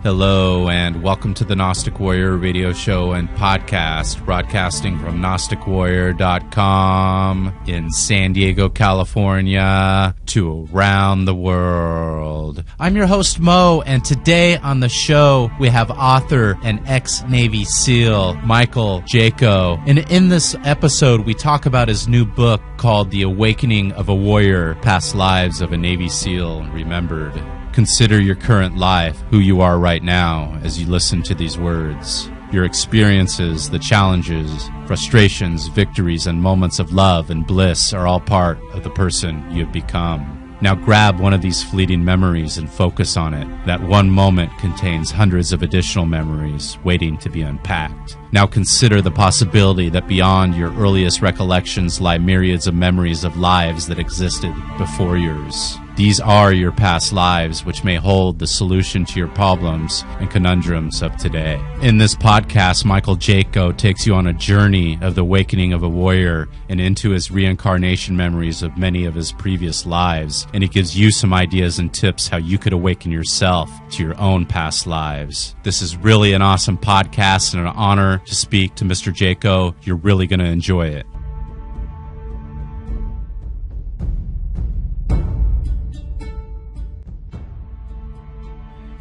Hello, and welcome to the Gnostic Warrior radio show and podcast, broadcasting from GnosticWarrior.com in San Diego, California, to around the world. I'm your host, Mo, and today on the show, we have author and ex-Navy SEAL, Michael Jaco. And in this episode, we talk about his new book called The Awakening of a Warrior, Past Lives of a Navy SEAL Remembered. Consider your current life, who you are right now, as you listen to these words. Your experiences, the challenges, frustrations, victories, and moments of love and bliss are all part of the person you have become. Now grab one of these fleeting memories and focus on it. That one moment contains hundreds of additional memories waiting to be unpacked. Now consider the possibility that beyond your earliest recollections lie myriads of memories of lives that existed before yours. These are your past lives, which may hold the solution to your problems and conundrums of today. In this podcast, Michael Jaco takes you on a journey of the awakening of a warrior and into his reincarnation memories of many of his previous lives. And he gives you some ideas and tips how you could awaken yourself to your own past lives. This is really an awesome podcast and an honor to speak to Mr. Jaco. You're really going to enjoy it.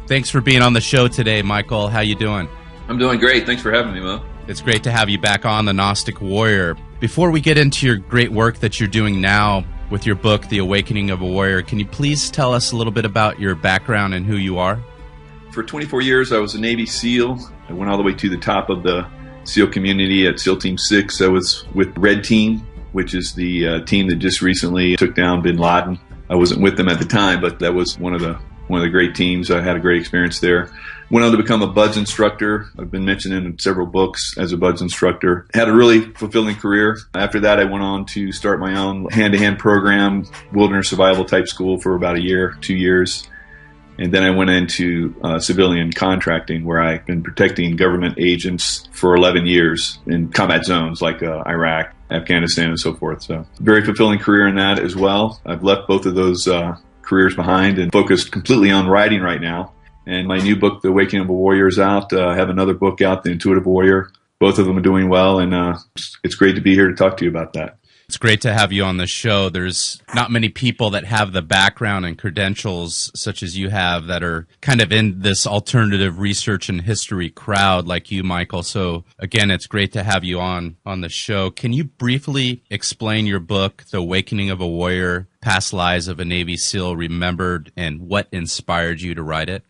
Thanks for being on the show today, Michael. How you doing? I'm doing great. Thanks for having me, Mo. It's great to have you back on the Gnostic Warrior. Before we get into your great work that you're doing now with your book, The Awakening of a Warrior, can you please tell us a little bit about your background and who you are? For 24 years, I was a Navy SEAL. I went all the way to the top of the SEAL community at SEAL Team 6. I was with Red Team, which is the team that just recently took down bin Laden. I wasn't with them at the time, but that was one of the great teams. I had a great experience there. Went on to become a BUDS instructor. I've been mentioned in several books as a BUDS instructor. Had a really fulfilling career. After that, I went on to start my own hand-to-hand program, wilderness survival type school for about a year, 2 years. And then I went into civilian contracting, where I've been protecting government agents for 11 years in combat zones like Iraq, Afghanistan, and so forth. So very fulfilling career in that as well. I've left both of those careers behind and focused completely on writing right now. And my new book, The Awakening of a Warrior, is out. I have another book out, The Intuitive Warrior. Both of them are doing well, and it's great to be here to talk to you about that. It's great to have you on the show. There's not many people that have the background and credentials such as you have that are kind of in this alternative research and history crowd like you, Michael. So again, it's great to have you on the show. Can you briefly explain your book, The Awakening of a Warrior, Past Lives of a Navy SEAL Remembered, and what inspired you to write it?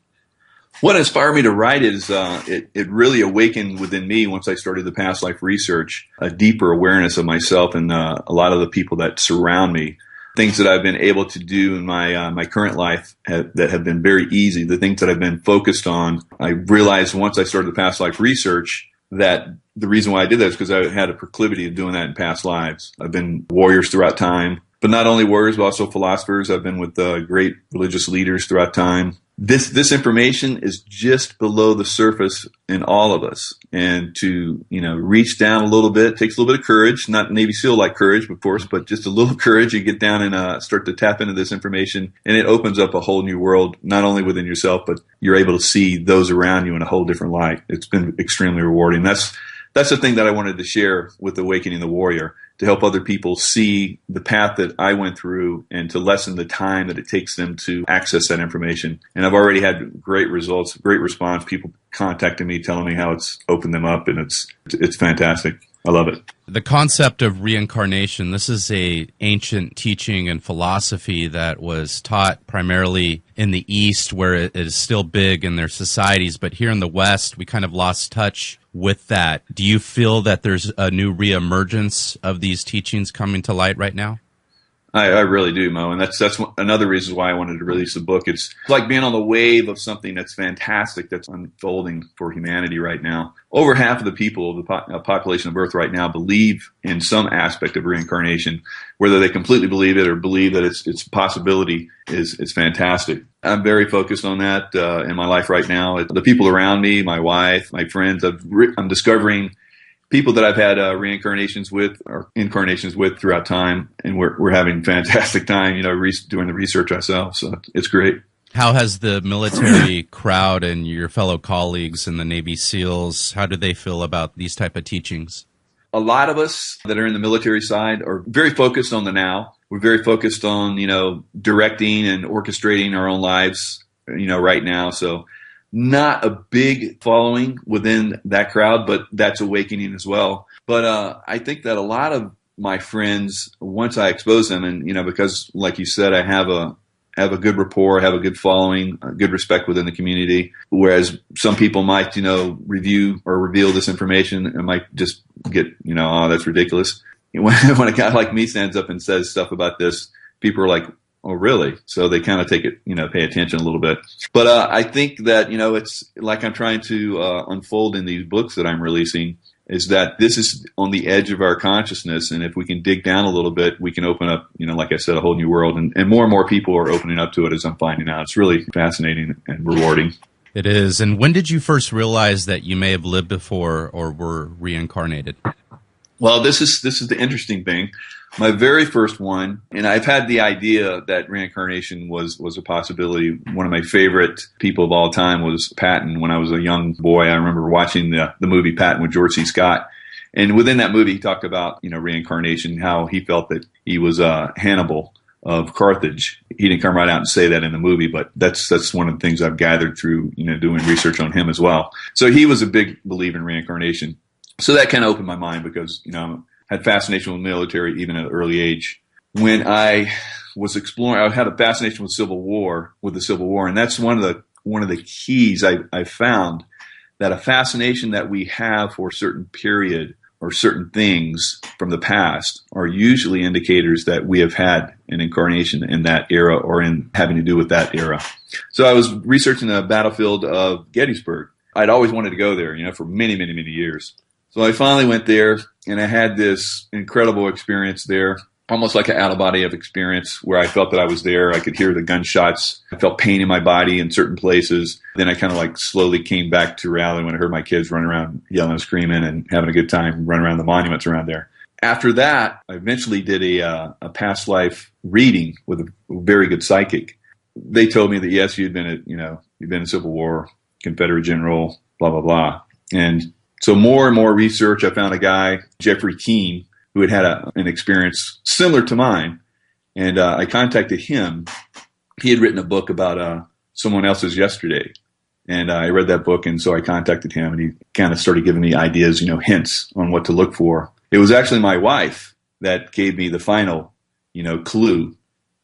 What inspired me to write it is it really awakened within me once I started the past life research, a deeper awareness of myself and a lot of the people that surround me. Things that I've been able to do in my current life that have been very easy, the things that I've been focused on. I realized once I started the past life research that the reason why I did that is because I had a proclivity of doing that in past lives. I've been warriors throughout time, but not only warriors, but also philosophers. I've been with great religious leaders throughout time. This information is just below the surface in all of us, and to reach down a little bit takes a little bit of courage. Not Navy SEAL like courage, of course, but just a little courage. You get down and start to tap into this information, and it opens up a whole new world, not only within yourself, but you're able to see those around you in a whole different light. It's been extremely rewarding. That's the thing that I wanted to share with Awakening the Warrior, to help other people see the path that I went through and to lessen the time that it takes them to access that information. And I've already had great results, great response, people contacting me, telling me how it's opened them up, and it's fantastic. I love it. The concept of reincarnation, this is a ancient teaching and philosophy that was taught primarily in the East, where it is still big in their societies. But here in the West, we kind of lost touch with that. Do you feel that there's a new reemergence of these teachings coming to light right now? I really do, Mo, and that's another reason why I wanted to release the book. It's like being on the wave of something that's fantastic that's unfolding for humanity right now. Over half of the people of the population of Earth right now believe in some aspect of reincarnation. Whether they completely believe it or believe that it's a possibility is fantastic. I'm very focused on that in my life right now. The people around me, my wife, my friends, I'm discovering people that I've had reincarnations with or incarnations with throughout time, and we're having a fantastic time, doing the research ourselves. So it's great. How has the military crowd and your fellow colleagues in the Navy SEALs, how do they feel about these type of teachings? A lot of us that are in the military side are very focused on the now. We're very focused on, directing and orchestrating our own lives, right now. So not a big following within that crowd, but that's awakening as well. But I think that a lot of my friends, once I expose them, and because like you said, I have a good rapport, have a good following, a good respect within the community. Whereas some people might, review or reveal this information and might just get, oh, that's ridiculous. When a guy like me stands up and says stuff about this, people are like, oh, really? So they kind of take it, pay attention a little bit. But I think that, it's like I'm trying to unfold in these books that I'm releasing, is that this is on the edge of our consciousness. And if we can dig down a little bit, we can open up, like I said, a whole new world. And more people are opening up to it, as I'm finding out. It's really fascinating and rewarding. It is. And when did you first realize that you may have lived before or were reincarnated? Well, this is the interesting thing. My very first one, and I've had the idea that reincarnation was a possibility. One of my favorite people of all time was Patton. When I was a young boy, I remember watching the movie Patton with George C. Scott. And within that movie, he talked about, reincarnation, how he felt that he was Hannibal of Carthage. He didn't come right out and say that in the movie, but that's one of the things I've gathered through, doing research on him as well. So he was a big believer in reincarnation. So that kind of opened my mind because, I had fascination with the military even at an early age. When I was exploring, I had a fascination with the Civil War, and that's one of the keys I found, that a fascination that we have for a certain period or certain things from the past are usually indicators that we have had an incarnation in that era or in having to do with that era. So I was researching the battlefield of Gettysburg. I'd always wanted to go there, for many, many, many years. So I finally went there, and I had this incredible experience there, almost like an out-of-body experience where I felt that I was there. I could hear the gunshots. I felt pain in my body in certain places. Then I kind of slowly came back to reality when I heard my kids running around yelling and screaming and having a good time running around the monuments around there. After that, I eventually did a past life reading with a very good psychic. They told me that, yes, you've been in Civil War, Confederate general, blah, blah, blah. And so more and more research, I found a guy, Jeffrey Keene, who had an experience similar to mine. And I contacted him. He had written a book about someone else's yesterday. And I read that book, and so I contacted him, and he kind of started giving me ideas, hints on what to look for. It was actually my wife that gave me the final, clue.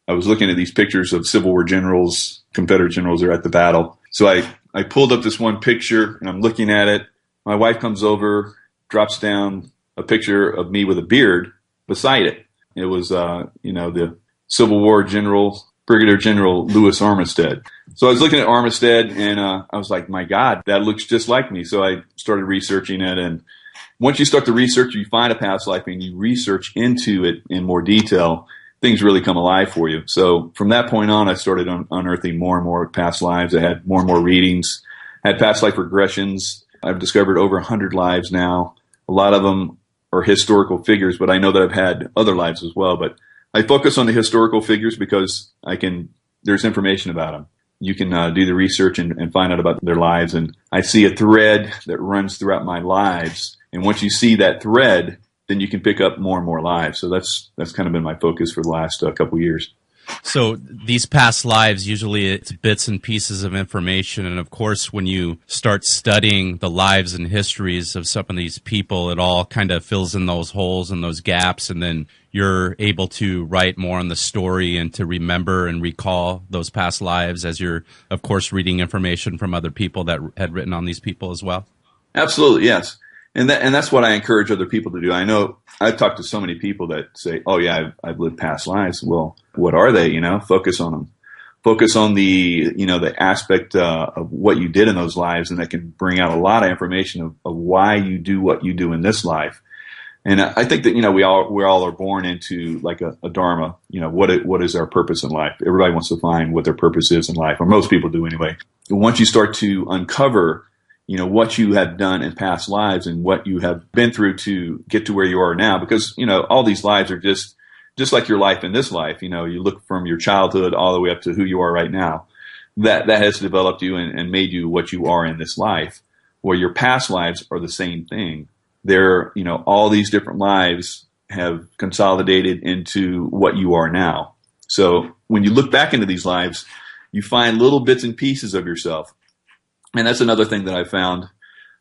I was looking at these pictures of Civil War generals, Confederate generals that are at the battle. So I pulled up this one picture, and I'm looking at it. My wife comes over, drops down a picture of me with a beard beside it. It was, the Civil War general, Brigadier General Louis Armistead. So I was looking at Armistead, and I was like, my God, that looks just like me. So I started researching it. And once you start to research, you find a past life and you research into it in more detail, things really come alive for you. So from that point on, I started unearthing more and more past lives. I had more and more readings, had past life regressions. I've discovered over 100 lives now. A lot of them are historical figures, but I know that I've had other lives as well. But I focus on the historical figures because there's information about them. You can do the research and find out about their lives. And I see a thread that runs throughout my lives. And once you see that thread, then you can pick up more and more lives. So that's kind of been my focus for the last couple of years. So these past lives, usually it's bits and pieces of information. And of course, when you start studying the lives and histories of some of these people, it all kind of fills in those holes and those gaps. And then you're able to write more on the story and to remember and recall those past lives as you're, of course, reading information from other people that had written on these people as well. Absolutely, yes. And that's what I encourage other people to do. I know I've talked to so many people that say, oh, yeah, I've lived past lives. Well, what are they? Focus on them. Focus on the aspect of what you did in those lives, and that can bring out a lot of information of why you do what you do in this life. And I think that, we all are born into like a dharma. What is our purpose in life? Everybody wants to find what their purpose is in life, or most people do anyway. Once you start to uncover what you have done in past lives and what you have been through to get to where you are now, because, all these lives are just like your life in this life. You look from your childhood all the way up to who you are right now. that has developed you and made you what you are in this life, where your past lives are the same thing. They're, all these different lives have consolidated into what you are now. So when you look back into these lives, you find little bits and pieces of yourself. And that's another thing that I found.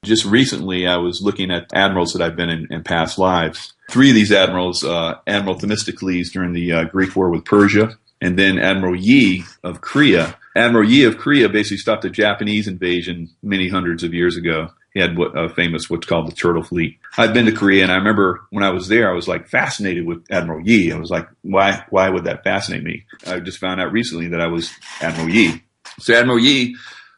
Just recently, I was looking at admirals that I've been in past lives. 3 of these admirals, Admiral Themistocles during the Greek War with Persia, and then Admiral Yi of Korea. Admiral Yi of Korea basically stopped the Japanese invasion many hundreds of years ago. He had what's called the Turtle Fleet. I've been to Korea, and I remember when I was there, I was like fascinated with Admiral Yi. I was like, why would that fascinate me? I just found out recently that I was Admiral Yi. So Admiral Yi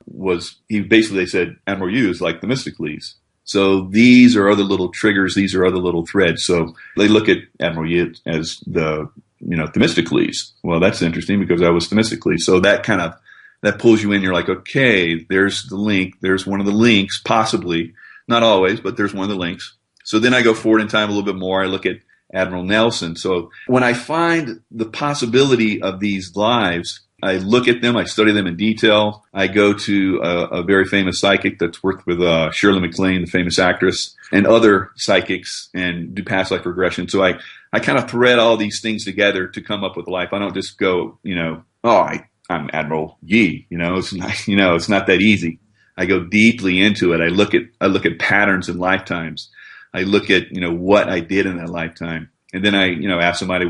they said Admiral Yi is like Themistocles. So these are other little triggers. These are other little threads. So they look at Admiral Yi as the, Themistocles. Well, that's interesting because I was Themistocles. So that pulls you in. You're like, okay, there's the link. There's one of the links, possibly. Not always, but there's one of the links. So then I go forward in time a little bit more. I look at Admiral Nelson. So when I find the possibility of these lives, I look at them, I study them in detail. I go to a very famous psychic that's worked with Shirley MacLaine, the famous actress, and other psychics, and do past life regression. So I kind of thread all these things together to come up with a life. I don't just go, I'm Admiral Yi. It's not that easy. I go deeply into it. I look at patterns in lifetimes. I look at what I did in that lifetime, and then I ask somebody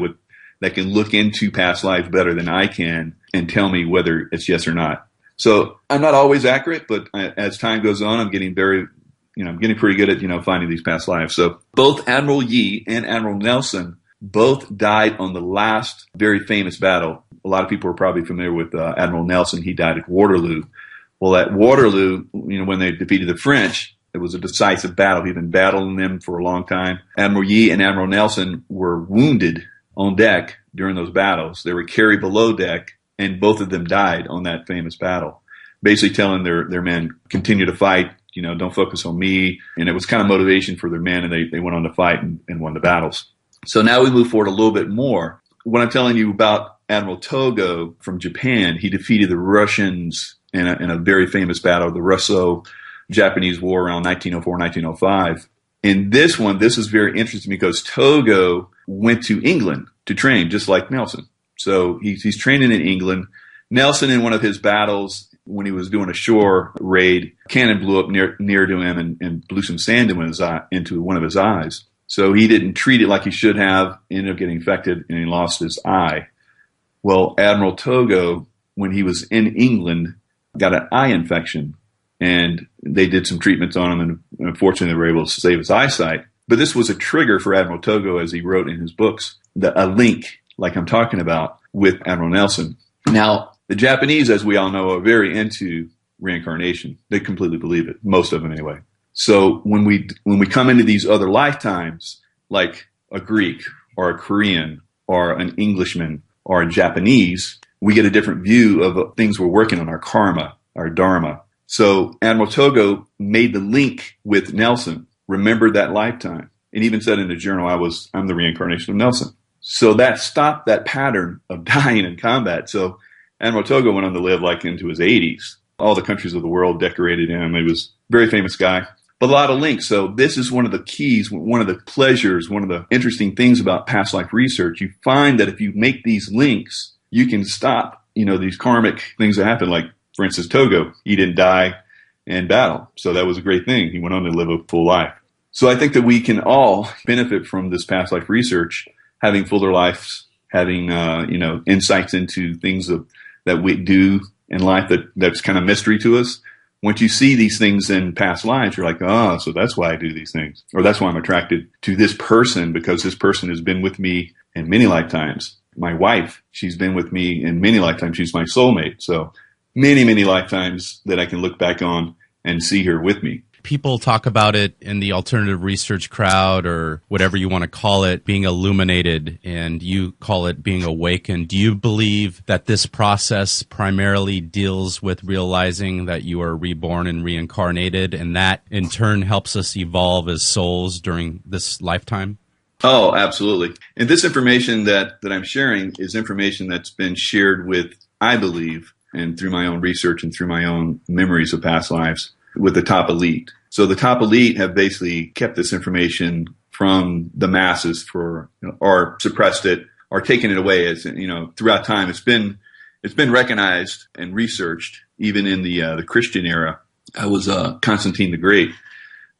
that can look into past lives better than I can and tell me whether it's yes or not. So I'm not always accurate, but as time goes on, I'm getting pretty good at finding these past lives. So both Admiral Yi and Admiral Nelson both died on the last very famous battle. A lot of people are probably familiar with Admiral Nelson. He died at Waterloo. Well, at Waterloo, when they defeated the French, it was a decisive battle. He'd been battling them for a long time. Admiral Yi and Admiral Nelson were wounded on deck during those battles. They were carried below deck, and both of them died on that famous battle, basically telling their men, continue to fight, don't focus on me. And it was kind of motivation for their men, and they went on to fight and won the battles. So now we move forward a little bit more. When I'm telling you about Admiral Togo from Japan, he defeated the Russians in a very famous battle, the Russo-Japanese War around 1904, 1905. In this one, this is very interesting because Togo went to England to train, just like Nelson. So he's training in England. Nelson, in one of his battles, when he was doing a shore raid, cannon blew up near to him and blew some sand into one of his eyes. So he didn't treat it like he should have, ended up getting infected, and he lost his eye. Well, Admiral Togo, when he was in England, got an eye infection, and they did some treatments on him, and unfortunately they were able to save his eyesight. But this was a trigger for Admiral Togo, as he wrote in his books, a link, like I'm talking about, with Admiral Nelson. Now, the Japanese, as we all know, are very into reincarnation. They completely believe it, most of them anyway. So when we come into these other lifetimes, like a Greek or a Korean or an Englishman or a Japanese, we get a different view of things we're working on, our karma, our dharma. So Admiral Togo made the link with Nelson, remembered that lifetime, and even said in the journal, I'm the reincarnation of Nelson. So that stopped that pattern of dying in combat. So Admiral Togo went on to live into his 80s. All the countries of the world decorated him. He was a very famous guy. But a lot of links. So this is one of the keys, one of the pleasures, one of the interesting things about past life research. You find that if you make these links, you can stop, these karmic things that happen. Like, for instance, Togo, he didn't die in battle. So that was a great thing. He went on to live a full life. So I think that we can all benefit from this past life research, having fuller lives, having, insights into things that we do in life that's kind of mystery to us. Once you see these things in past lives, you're like, oh, so that's why I do these things. Or that's why I'm attracted to this person, because this person has been with me in many lifetimes. My wife, she's been with me in many lifetimes. She's my soulmate. So many, many lifetimes that I can look back on and see her with me. People talk about it in the alternative research crowd, or whatever you want to call it, being illuminated, and you call it being awakened. Do you believe that this process primarily deals with realizing that you are reborn and reincarnated, and that in turn helps us evolve as souls during this lifetime? Oh, absolutely. And this information that I'm sharing is information that's been shared with, I believe, and through my own research and through my own memories of past lives with the top elite. So the top elite have basically kept this information from the masses or suppressed it or taken it away. As throughout time, it's been recognized and researched. Even in the Christian era, I was Constantine the Great,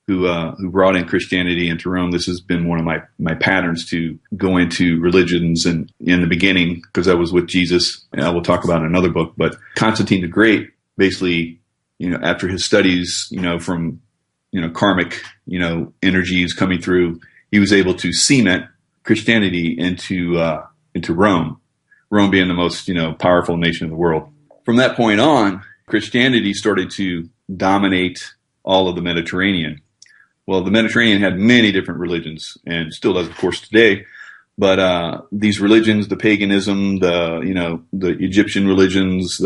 who brought in Christianity into Rome. This has been one of my patterns to go into religions, and in the beginning, because I was with Jesus, and I will talk about in another book. But Constantine the Great, basically, after his studies, from karmic, energies coming through, he was able to cement Christianity into Rome. Rome being the most, powerful nation in the world. From that point on, Christianity started to dominate all of the Mediterranean. Well, the Mediterranean had many different religions, and still does, of course, today. But these religions, the paganism, the Egyptian religions,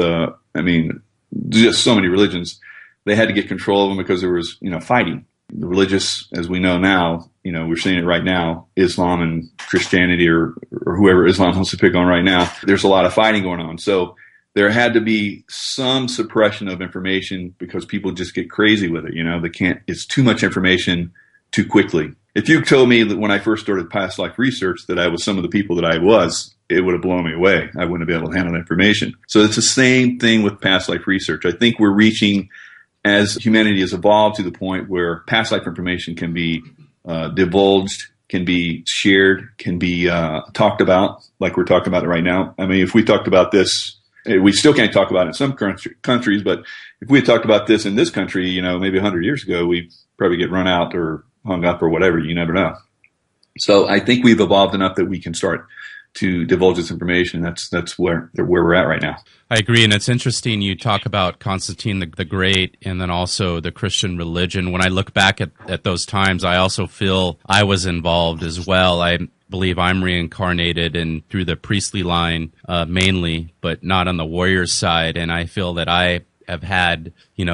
just so many religions, they had to get control of them because there was, fighting. The religious, as we know now, we're seeing it right now, Islam and Christianity or whoever Islam wants to pick on right now, there's a lot of fighting going on. So there had to be some suppression of information because people just get crazy with it. It's too much information too quickly. If you told me that when I first started past life research that I was some of the people that I was, it would have blown me away. I wouldn't have been able to handle the information. So it's the same thing with past life research. I think we're reaching, as humanity has evolved, to the point where past life information can be divulged, can be shared, can be talked about, like we're talking about it right now. If we talked about this, we still can't talk about it in some countries, but if we had talked about this in this country, maybe 100 years ago, we'd probably get run out or hung up or whatever. You never know. So I think we've evolved enough that we can start to divulge this information. That's where we're at right now. I agree, and it's interesting you talk about Constantine the Great and then also the Christian religion. When I look back at those times, I also feel I was involved as well. I believe I'm reincarnated and through the priestly line mainly, but not on the warrior side, and I feel that I have had,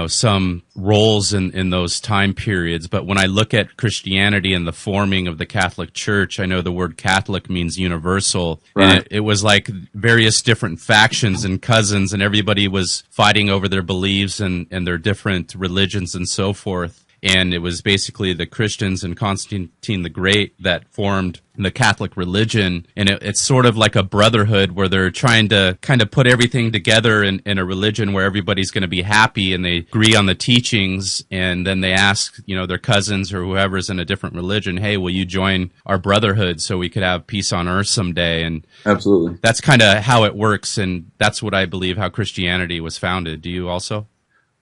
some roles in those time periods. But when I look at Christianity and the forming of the Catholic Church, I know the word Catholic means universal. Right. And it was like various different factions and cousins, and everybody was fighting over their beliefs and their different religions and so forth. And it was basically the Christians and Constantine the Great that formed the Catholic religion. And it's sort of like a brotherhood where they're trying to kind of put everything together in a religion where everybody's going to be happy and they agree on the teachings. And then they ask, their cousins or whoever's in a different religion, hey, will you join our brotherhood so we could have peace on earth someday? And absolutely, that's kind of how it works. And that's what I believe how Christianity was founded. Do you also?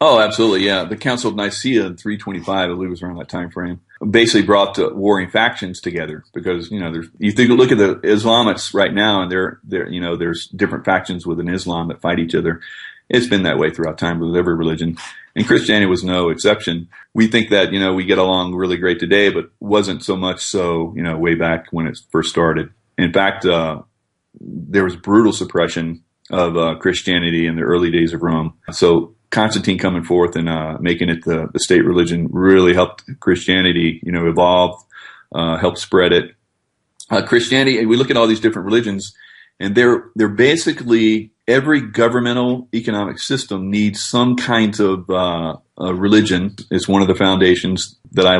Oh, absolutely, yeah. The Council of Nicaea in 325, I believe it was around that time frame, basically brought the warring factions together because, you look at the Islamists right now, and there's different factions within Islam that fight each other. It's been that way throughout time with every religion, and Christianity was no exception. We think that, we get along really great today, but wasn't so much so, way back when it first started. In fact, there was brutal suppression of Christianity in the early days of Rome. So Constantine coming forth and making it the state religion really helped Christianity, evolve, help spread it. Christianity, we look at all these different religions, and they're basically every governmental economic system needs some kind of religion. It's one of the foundations that I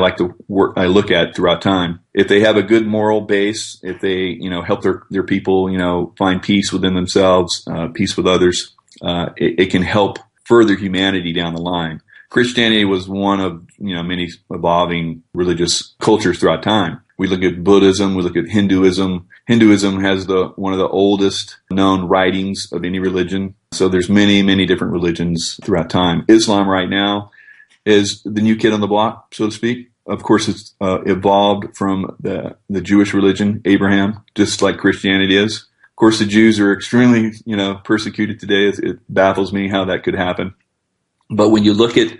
look at throughout time. If they have a good moral base, if they help their people find peace within themselves, peace with others, it can help further humanity down the line. Christianity was one of many evolving religious cultures throughout time. We look at Buddhism, we look at Hinduism. Hinduism has one of the oldest known writings of any religion. So there's many, many different religions throughout time. Islam right now is the new kid on the block, so to speak. Of course, it's evolved from the Jewish religion, Abraham, just like Christianity is. Of course, the Jews are extremely, persecuted today. It baffles me how that could happen. But when you look at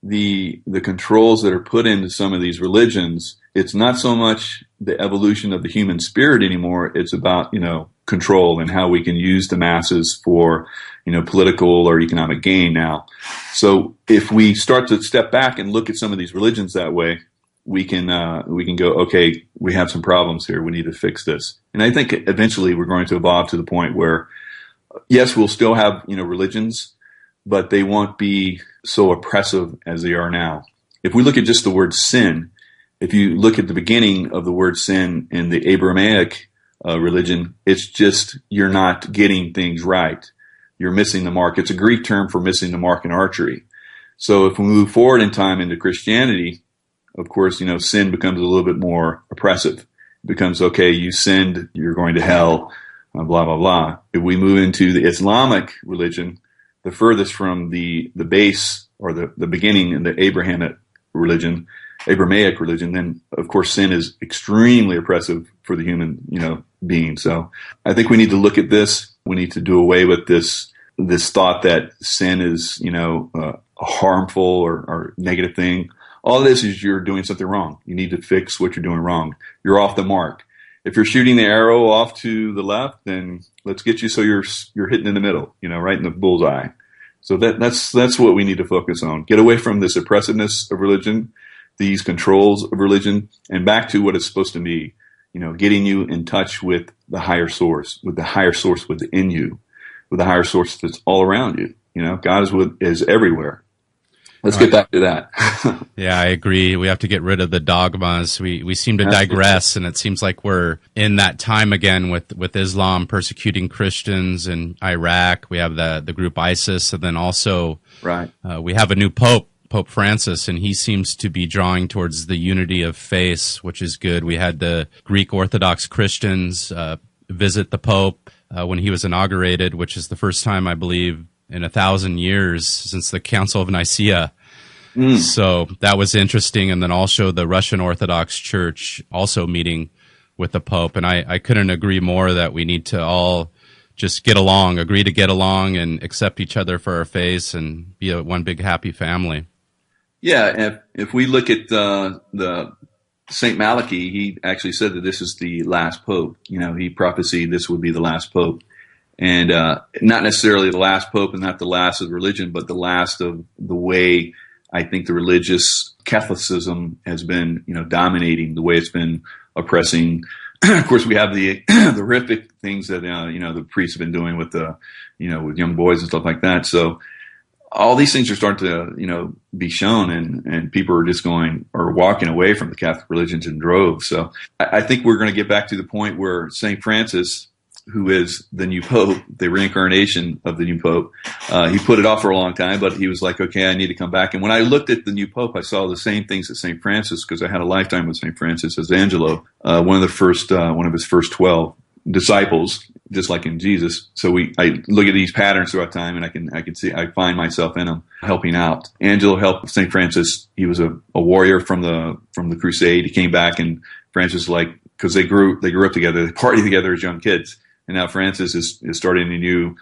the controls that are put into some of these religions, it's not so much the evolution of the human spirit anymore. It's about, control and how we can use the masses for, political or economic gain now. So if we start to step back and look at some of these religions that way, we can go, okay, we have some problems here. We need to fix this. And I think eventually we're going to evolve to the point where, yes, we'll still have, religions, but they won't be so oppressive as they are now. If we look at just the word sin, if you look at the beginning of the word sin in the Abrahamic religion, it's just you're not getting things right. You're missing the mark. It's a Greek term for missing the mark in archery. So if we move forward in time into Christianity, of course, sin becomes a little bit more oppressive. It becomes, okay, you sinned, you're going to hell, blah, blah, blah. If we move into the Islamic religion, the furthest from the base or the beginning in the Abrahamic religion, then of course sin is extremely oppressive for the human, being. So I think we need to look at this. We need to do away with this thought that sin is, a harmful or negative thing. All this is you're doing something wrong. You need to fix what you're doing wrong. You're off the mark. If you're shooting the arrow off to the left, then let's get you so you're hitting in the middle, right in the bullseye. So that's what we need to focus on. Get away from this oppressiveness of religion, these controls of religion, and back to what it's supposed to be, getting you in touch with the higher source within you, with the higher source that's all around you. God is everywhere. Let's get back to that. Yeah, I agree. We have to get rid of the dogmas. We seem to digress, and it seems like we're in that time again with Islam persecuting Christians in Iraq. We have the group ISIS, and then also we have a new pope, Pope Francis, and he seems to be drawing towards the unity of faith, which is good. We had the Greek Orthodox Christians visit the Pope when he was inaugurated, which is the first time, I believe, in 1,000 years since the Council of Nicaea. So that was interesting. And then also the Russian Orthodox Church also meeting with the Pope. And I couldn't agree more that we need to all just get along, agree to get along and accept each other for our faith and be one big happy family. Yeah, if we look at the Saint Malachi, he actually said that this is the last pope. He prophesied this would be the last pope. And not necessarily the last pope and not the last of religion, but the last of the way I think the religious Catholicism has been, dominating, the way it's been oppressing. Of course, we have the horrific things that, the priests have been doing with with young boys and stuff like that. So all these things are starting to, be shown, and people are just walking away from the Catholic religions in droves. So I think we're going to get back to the point where St. Francis, who is the new pope, the reincarnation of the new pope, he put it off for a long time, but he was like, okay, I need to come back. And when I looked at the new pope, I saw the same things as St. Francis, because I had a lifetime with St. Francis as Angelo, one of his first 12 disciples, just like in Jesus. So I look at these patterns throughout time, and I can see, I find myself in them helping out. Angelo helped St. Francis. He was a warrior from the crusade. He came back, and Francis, because they grew up together, they partied together as young kids. And now Francis is starting a new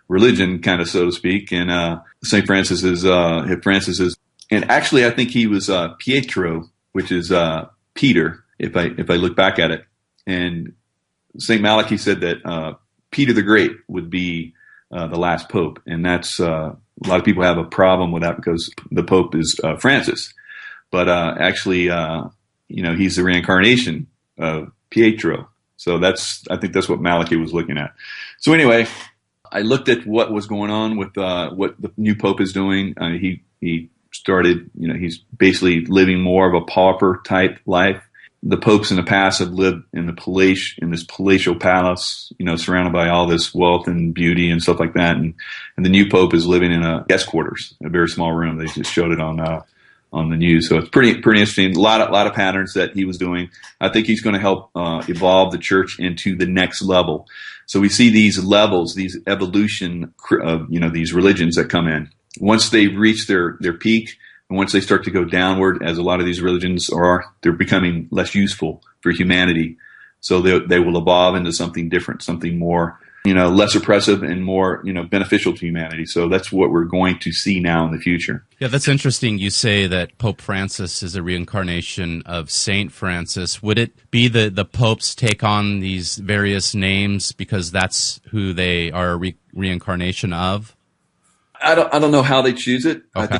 religion, kind of, so to speak. And St. Francis is, and actually I think he was Pietro, which is Peter, if I look back at it. And St. Malachi said that Peter the Great would be the last pope. And that's, a lot of people have a problem with that because the pope is Francis. But actually, he's the reincarnation of Pietro. So I think that's what Malachi was looking at. So anyway, I looked at what was going on with what the new pope is doing. He started, he's basically living more of a pauper type life. The popes in the past have lived in this palatial palace, surrounded by all this wealth and beauty and stuff like that. And the new pope is living in a guest quarters, a very small room. They just showed it on the news. So it's pretty interesting. A lot of patterns that he was doing. I think he's going to help evolve the church into the next level. So we see these levels, these evolution of, these religions that come in. Once they reach their peak, and once they start to go downward, as a lot of these religions they're becoming less useful for humanity. So they will evolve into something different, something more, less oppressive and more, beneficial to humanity. So that's what we're going to see now in the future. Yeah, that's interesting. You say that Pope Francis is a reincarnation of Saint Francis. Would it be the popes take on these various names because that's who they are a reincarnation of? I don't know how they choose it. Okay. I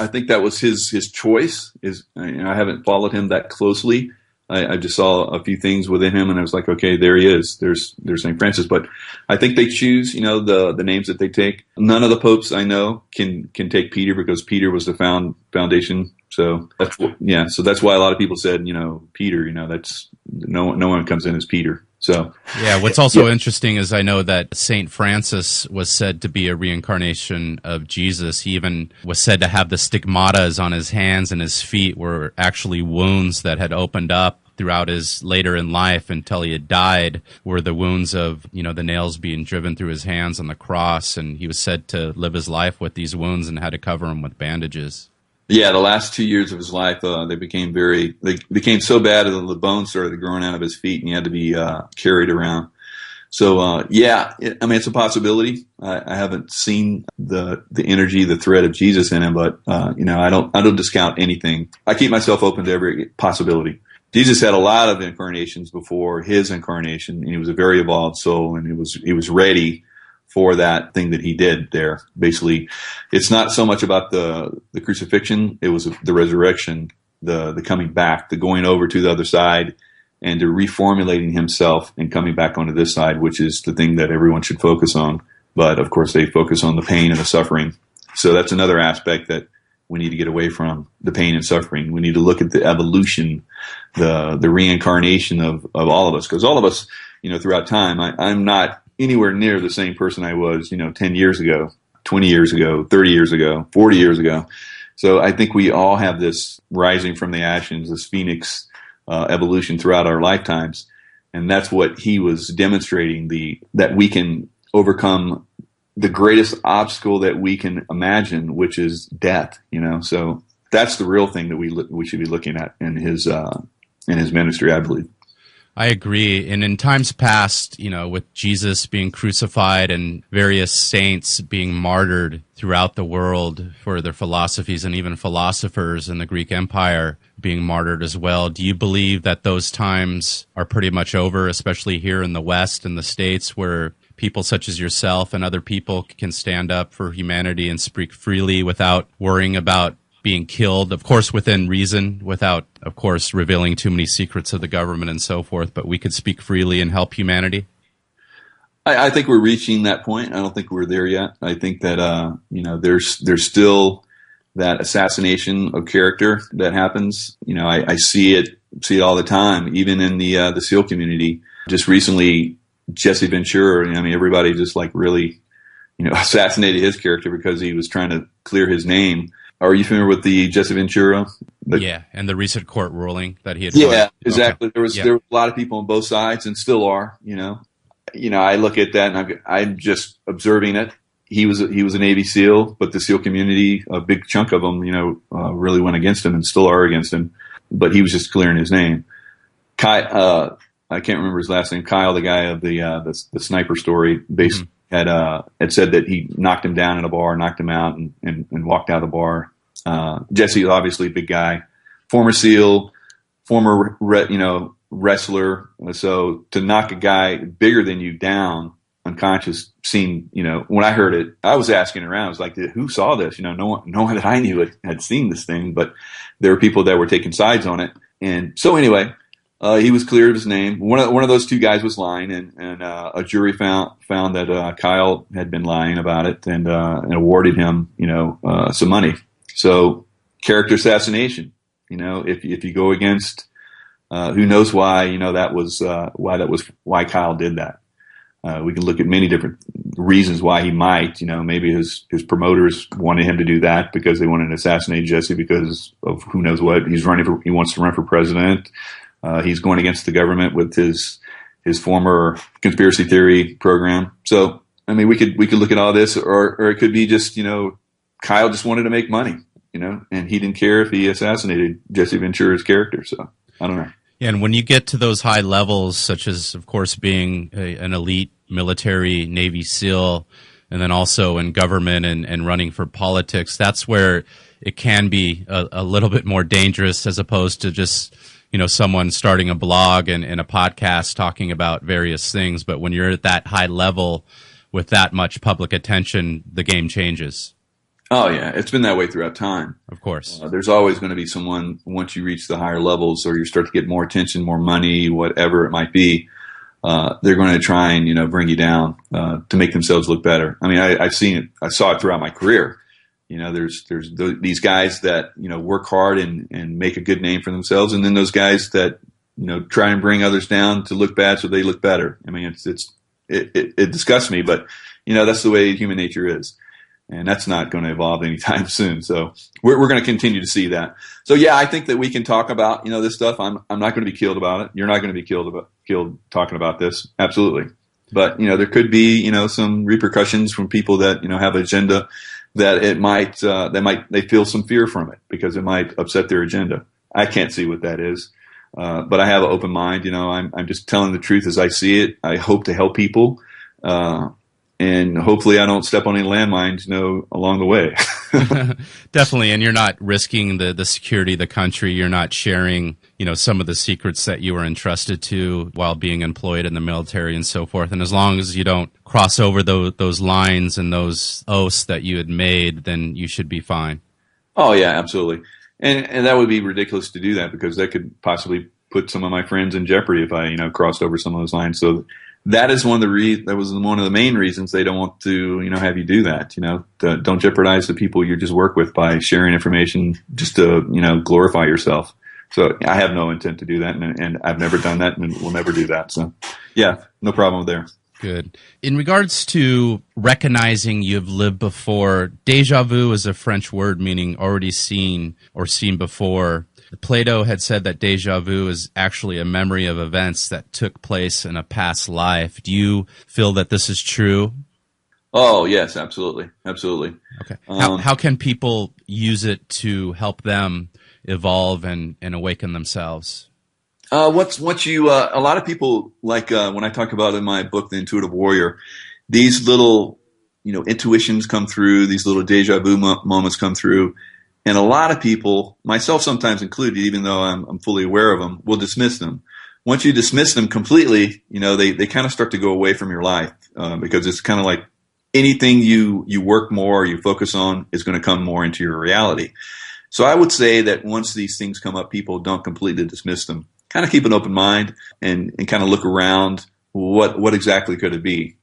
think that was his choice. I haven't followed him that closely, I just saw a few things within him, and I was like, okay, there he is. There's St. Francis. But I think they choose, the names that they take. None of the popes I know can take Peter, because Peter was the foundation. So that's why a lot of people said, Peter, that's no one comes in as Peter. So yeah, what's also interesting is I know that St. Francis was said to be a reincarnation of Jesus. He even was said to have the stigmatas on his hands and his feet were actually wounds that had opened up throughout his later in life until he had died, were the wounds of, the nails being driven through his hands on the cross. And he was said to live his life with these wounds and had to cover them with bandages. Yeah, the last 2 years of his life, they became so bad that the bones started growing out of his feet, and he had to be carried around. So, it's a possibility. I haven't seen the energy, the thread of Jesus in him, but I don't discount anything. I keep myself open to every possibility. Jesus had a lot of incarnations before his incarnation, and he was a very evolved soul, and he was ready for that thing that he did there. Basically, it's not so much about the crucifixion, it was the resurrection, the coming back, the going over to the other side, and the reformulating himself and coming back onto this side, which is the thing that everyone should focus on. But of course, they focus on the pain and the suffering. So that's another aspect that we need to get away from, the pain and suffering. We need to look at the evolution, the reincarnation of all of us, because all of us, throughout time, I'm not anywhere near the same person I was, 10 years ago, 20 years ago, 30 years ago, 40 years ago. So I think we all have this rising from the ashes, this phoenix evolution throughout our lifetimes. And that's what he was demonstrating, that we can overcome the greatest obstacle that we can imagine, which is death, So that's the real thing that we should be looking at in his ministry, I believe. I agree. And in times past, with Jesus being crucified and various saints being martyred throughout the world for their philosophies, and even philosophers in the Greek Empire being martyred as well, do you believe that those times are pretty much over, especially here in the West and the States, where people such as yourself and other people can stand up for humanity and speak freely without worrying about being killed, of course, within reason, without, of course, revealing too many secrets of the government and so forth, but we could speak freely and help humanity? I think we're reaching that point. I don't think we're there yet. I think that, there's still that assassination of character that happens. I see it all the time, even in the SEAL community. Just recently, Jesse Ventura, everybody just really, assassinated his character because he was trying to clear his name. Are you familiar with the Jesse Ventura? And the recent court ruling that he had. Yeah, exactly. Okay. There were a lot of people on both sides, and still are. I look at that, and I'm just observing it. He was a Navy SEAL, but the SEAL community, a big chunk of them, really went against him and still are against him. But he was just clearing his name. I can't remember his last name. Kyle, the guy of the sniper story, basically had said that he knocked him down in a bar, knocked him out, and walked out of the bar. Jesse, obviously a big guy, former SEAL, former wrestler. So to knock a guy bigger than you down unconscious seemed, when I heard it, I was asking around. I was like, who saw this? No one that I knew had seen this thing, but there were people that were taking sides on it. And so anyway, he was cleared of his name. One of those two guys was lying, and a jury found that Kyle had been lying about it, and awarded him, some money. So character assassination. If you go against, who knows why? That was why Kyle did that. We can look at many different reasons why he might. Maybe his promoters wanted him to do that because they wanted to assassinate Jesse because of who knows what. He wants to run for president. He's going against the government with his former conspiracy theory program. So, we could look at all this, or it could be just, Kyle just wanted to make money, and he didn't care if he assassinated Jesse Ventura's character. So I don't know. Yeah, and when you get to those high levels, such as, of course, being an elite military Navy SEAL, and then also in government and running for politics, that's where it can be a little bit more dangerous, as opposed to just someone starting a blog and a podcast talking about various things. But when you're at that high level with that much public attention, the game changes. Oh, yeah. It's been that way throughout time. Of course. There's always going to be someone, once you reach the higher levels or you start to get more attention, more money, whatever it might be, they're going to try and, bring you down to make themselves look better. I mean, I've seen it. I saw it throughout my career. There's these guys that, work hard and make a good name for themselves. And then those guys that, try and bring others down to look bad so they look better. I mean, it disgusts me, but, that's the way human nature is. And that's not going to evolve anytime soon. So we're going to continue to see that. So yeah, I think that we can talk about, this stuff. I'm not going to be killed about it. You're not going to be killed talking about this. Absolutely. But, there could be, some repercussions from people that, have an agenda that it might, they feel some fear from it because it might upset their agenda. I can't see what that is. But I have an open mind. I'm just telling the truth as I see it. I hope to help people. And hopefully I don't step on any landmines, along the way. Definitely. And you're not risking the security of the country. You're not sharing, some of the secrets that you were entrusted to while being employed in the military and so forth. And as long as you don't cross over those lines and those oaths that you had made, then you should be fine. Oh, yeah, absolutely. And that would be ridiculous to do that because that could possibly put some of my friends in jeopardy if I, crossed over some of those lines. So that is one of the main reasons they don't want to, have you do that. Don't jeopardize the people you just work with by sharing information just to, glorify yourself. So I have no intent to do that, and I've never done that, and will never do that. So yeah, no problem there. Good. In regards to recognizing you've lived before, Deja Vu is a French word meaning already seen or seen before. Plato had said that deja vu is actually a memory of events that took place in a past life. Do you feel that this is true? Oh, yes, absolutely. Absolutely. Okay. How can people use it to help them evolve and awaken themselves? A lot of people, like when I talk about in my book, The Intuitive Warrior, these little, intuitions come through, these little deja vu moments come through. And a lot of people, myself sometimes included, even though I'm fully aware of them, will dismiss them. Once you dismiss them completely, they kind of start to go away from your life because it's kind of like anything you work more, you focus on is going to come more into your reality. So I would say that once these things come up, people don't completely dismiss them. Kind of keep an open mind and kind of look around. What exactly could it be?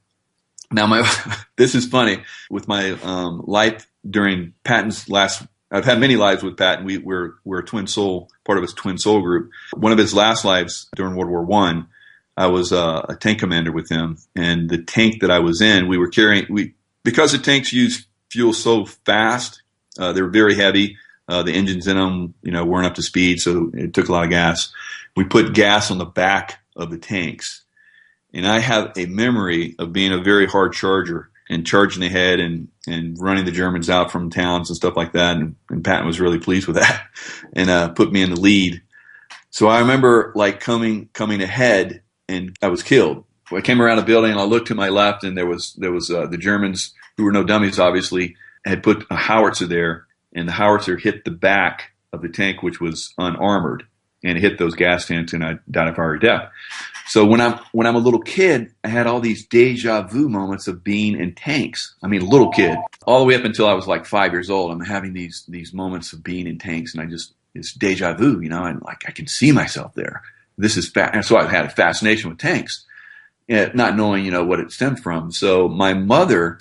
Now, this is funny. With my life during Patton's I've had many lives with Patton. We're a twin soul, part of his twin soul group. One of his last lives during World War I was a tank commander with him. And the tank that I was in, we were carrying, because the tanks use fuel so fast, they were very heavy. The engines in them, weren't up to speed, so it took a lot of gas. We put gas on the back of the tanks. And I have a memory of being a very hard charger and charging ahead and running the Germans out from towns and stuff like that. And Patton was really pleased with that and put me in the lead. So I remember coming ahead and I was killed. I came around a building and I looked to my left and there was the Germans, who were no dummies obviously, had put a howitzer there, and the howitzer hit the back of the tank, which was unarmored, and it hit those gas tanks and I died a fiery death. So when I'm a little kid, I had all these deja vu moments of being in tanks. I mean, a little kid, all the way up until I was like 5 years old. I'm having these moments of being in tanks, and it's deja vu, and I can see myself there. This is and so I've had a fascination with tanks, not knowing what it stemmed from. So my mother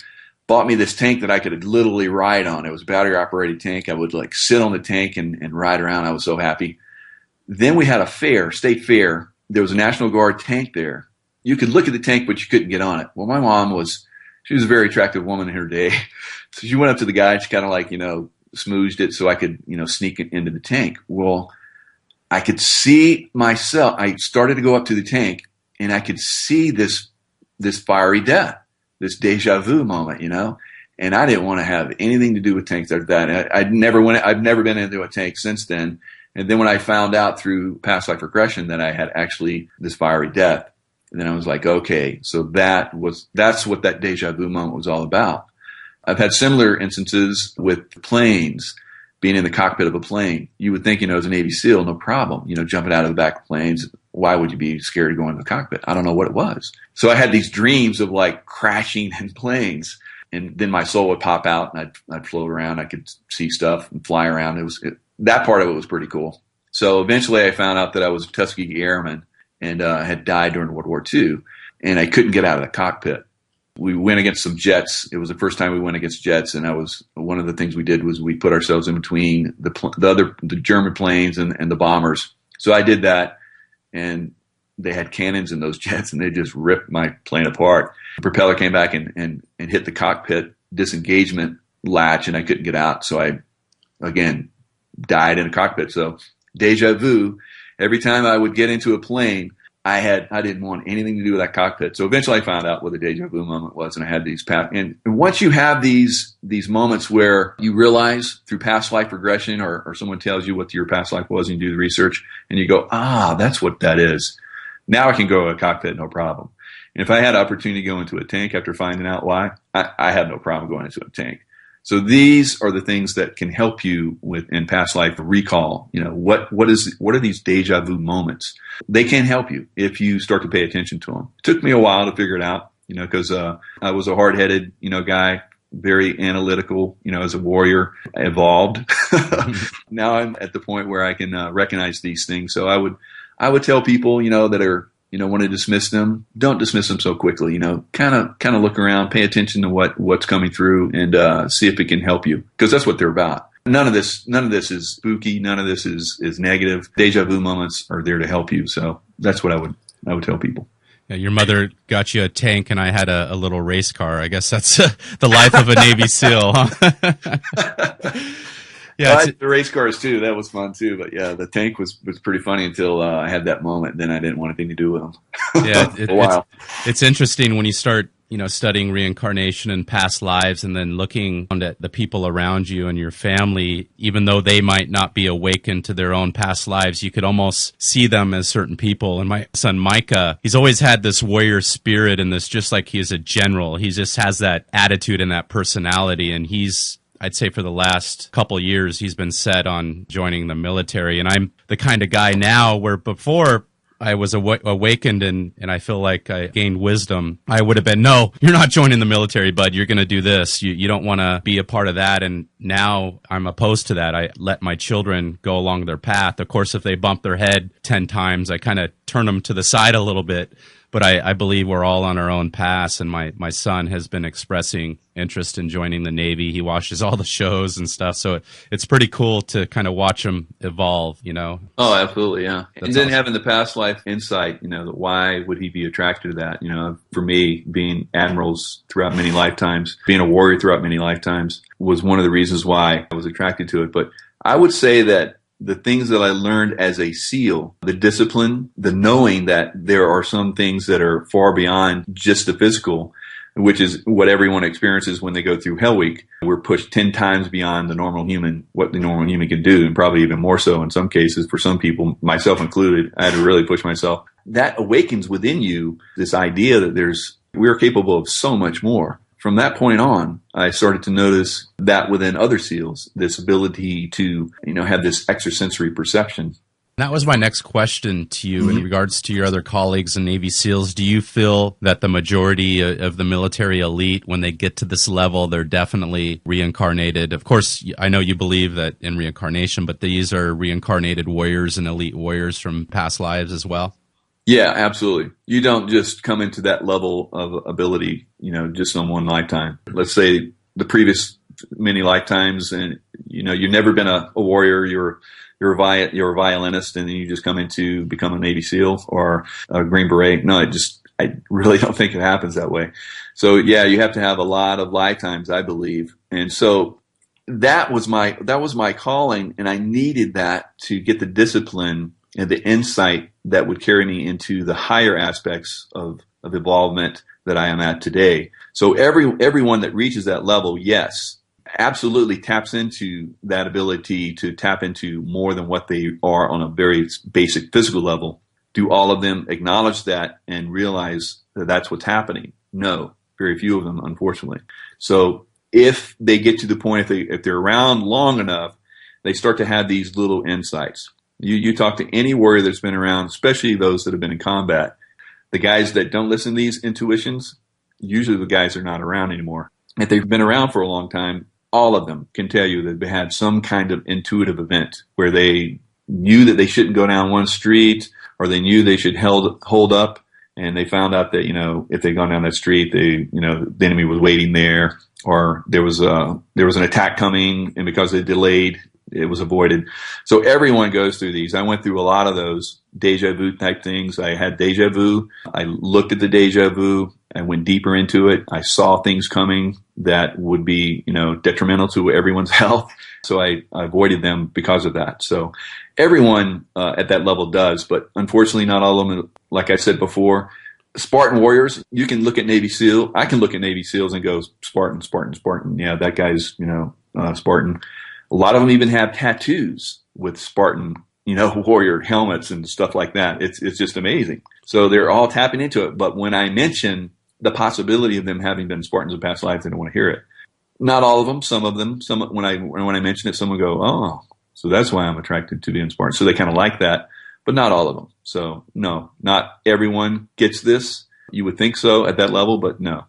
bought me this tank that I could literally ride on. It was a battery operated tank. I would sit on the tank and ride around. I was so happy. Then we had a fair, state fair. There was a National Guard tank there. You could look at the tank, but you couldn't get on it. Well, my mom she was a very attractive woman in her day. So she went up to the guy and she kind of smoothed it so I could, sneak it into the tank. Well, I could see myself. I started to go up to the tank and I could see this fiery death, this deja vu moment, and I didn't want to have anything to do with tanks after that. I've never been into a tank since then. And then when I found out through past life regression that I had actually this fiery death, and then I was like, okay, so that's what that deja vu moment was all about. I've had similar instances with planes, being in the cockpit of a plane. You would think, as a Navy SEAL, no problem, jumping out of the back of planes. Why would you be scared to go into the cockpit? I don't know what it was. So I had these dreams of crashing in planes. and then my soul would pop out, and I'd float around. I could see stuff and fly around. That part of it was pretty cool. So eventually I found out that I was a Tuskegee Airman and had died during World War II, and I couldn't get out of the cockpit. We went against some jets. It was the first time we went against jets, and one of the things we did was we put ourselves in between the German planes and the bombers. So I did that, and they had cannons in those jets, and they just ripped my plane apart. The propeller came back and hit the cockpit disengagement latch, and I couldn't get out. So I, again, died in a cockpit. So deja vu. Every time I would get into a plane, I didn't want anything to do with that cockpit. So eventually I found out what the deja vu moment was, and I had these and once you have these moments where you realize through past life regression, or someone tells you what your past life was, and you do the research, and you go, that's what that is. Now I can go to a cockpit, no problem. And if I had opportunity to go into a tank after finding out why, I had no problem going into a tank. So these are the things that can help you in past life recall. What are these deja vu moments? They can help you if you start to pay attention to them. It took me a while to figure it out, because I was a hard-headed, guy, very analytical, as a warrior. I evolved. Now I'm at the point where I can recognize these things. So I would tell people, that are, want to dismiss them, don't dismiss them so quickly. Kind of look around, pay attention to what's coming through, and see if it can help you, because that's what they're about. None of this is spooky. None of this is negative. Deja vu moments are there to help you. So that's what I would tell people. Yeah, your mother got you a tank, and I had a little race car. I guess that's the life of a Navy SEAL, huh? Yeah, I had the race cars too. That was fun too. But yeah, the tank was pretty funny until I had that moment. Then I didn't want anything to do with them. Yeah, it's interesting when you start, studying reincarnation and past lives, and then looking at the people around you and your family. Even though they might not be awakened to their own past lives, you could almost see them as certain people. And my son Micah, he's always had this warrior spirit, and this, just like he is a general. He just has that attitude and that personality, and I'd say for the last couple years, he's been set on joining the military. And I'm the kind of guy now where before I was awakened and I feel like I gained wisdom, I would have been, no, you're not joining the military, bud. You're going to do this. You don't want to be a part of that. And now I'm opposed to that. I let my children go along their path. Of course, if they bump their head 10 times, I kind of turn them to the side a little bit. But I believe we're all on our own paths, and my son has been expressing interest in joining the Navy. He watches all the shows and stuff, so it's pretty cool to kind of watch him evolve, Oh, absolutely, yeah. That's and then awesome. Having the past life insight, why would he be attracted to that? For me, being admirals throughout many lifetimes, being a warrior throughout many lifetimes was one of the reasons why I was attracted to it. But I would say that the things that I learned as a SEAL, the discipline, the knowing that there are some things that are far beyond just the physical, which is what everyone experiences when they go through Hell Week. We're pushed 10 times beyond what the normal human can do, and probably even more so in some cases for some people, myself included. I had to really push myself. That awakens within you this idea that we're capable of so much more. From that point on, I started to notice that within other SEALs, this ability to, have this extrasensory perception. That was my next question to you in regards to your other colleagues in Navy SEALs. Do you feel that the majority of the military elite, when they get to this level, they're definitely reincarnated? Of course, I know you believe that in reincarnation, but these are reincarnated warriors and elite warriors from past lives as well? Yeah, absolutely. You don't just come into that level of ability, just in one lifetime. Let's say the previous many lifetimes, and you've never been a warrior. You're a violinist, and then you just come into become a Navy SEAL or a Green Beret. No, I really don't think it happens that way. So yeah, you have to have a lot of lifetimes, I believe, and so that was my calling, and I needed that to get the discipline and the insight that would carry me into the higher aspects of involvement that I am at today. So everyone that reaches that level, yes, absolutely taps into that ability to tap into more than what they are on a very basic physical level. Do all of them acknowledge that and realize that that's what's happening? No, very few of them, unfortunately. So if they get to the point, if they're around long enough, they start to have these little insights. You talk to any warrior that's been around, especially those that have been in combat. The guys that don't listen to these intuitions, usually the guys are not around anymore. if they've been around for a long time, all of them can tell you that they had some kind of intuitive event where they knew that they shouldn't go down one street, or they knew they should hold up, and they found out that, if they'd gone down that street, the enemy was waiting there, or there was an attack coming, and because they delayed, it was avoided. So everyone goes through these. I went through a lot of those deja vu type things. I had deja vu. I looked at the deja vu. I went deeper into it. I saw things coming that would be, detrimental to everyone's health. So I avoided them because of that. So everyone at that level does, but unfortunately not all of them. Like I said before, Spartan warriors, you can look at Navy SEAL. I can look at Navy SEALs and go, Spartan, Spartan, Spartan. Yeah, that guy's, Spartan. A lot of them even have tattoos with Spartan, warrior helmets and stuff like that. It's just amazing. So they're all tapping into it. But when I mention the possibility of them having been Spartans in past lives, they don't want to hear it. Not all of them. Some of them. When I mention it, someone go, "Oh, so that's why I'm attracted to being Spartan." So they kind of like that, but not all of them. So no, not everyone gets this. You would think so at that level, but no.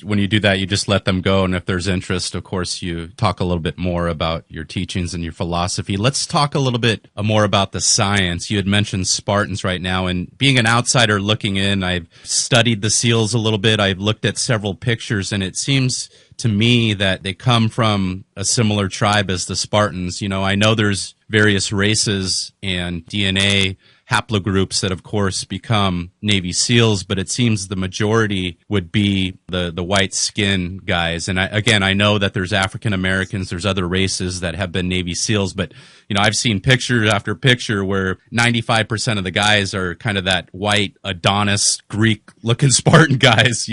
When you do that, you just let them go. And if there's interest, of course, you talk a little bit more about your teachings and your philosophy. Let's talk a little bit more about the science. You had mentioned Spartans right now. And being an outsider looking in, I've studied the SEALs a little bit. I've looked at several pictures, and it seems to me that they come from a similar tribe as the Spartans. I know there's various races and DNA haplogroups that, of course, become Navy SEALs, but it seems the majority would be the white skin guys. And I know that there's African Americans, there's other races that have been Navy SEAls, but I've seen picture after picture where 95% of the guys are kind of that white Adonis Greek-looking Spartan guys.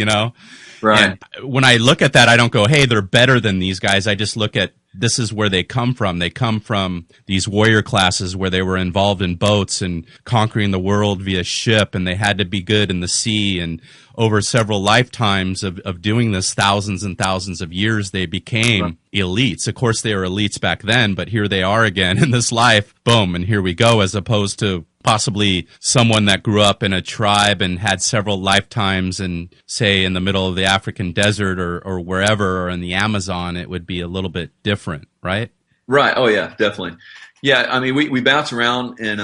Right. And when I look at that, I don't go, hey, they're better than these guys. I just look at this is where they come from. They come from these warrior classes where they were involved in boats and conquering the world via ship, and they had to be good in the sea. And over several lifetimes of doing this, thousands and thousands of years, they became elites. Of course, they were elites back then, but here they are again in this life. Boom, and here we go, as opposed to possibly someone that grew up in a tribe and had several lifetimes and, say, in the middle of the African desert or wherever, or in the Amazon. It would be a little bit different, right? Right. Oh, yeah, definitely. Yeah, I mean, we bounce around in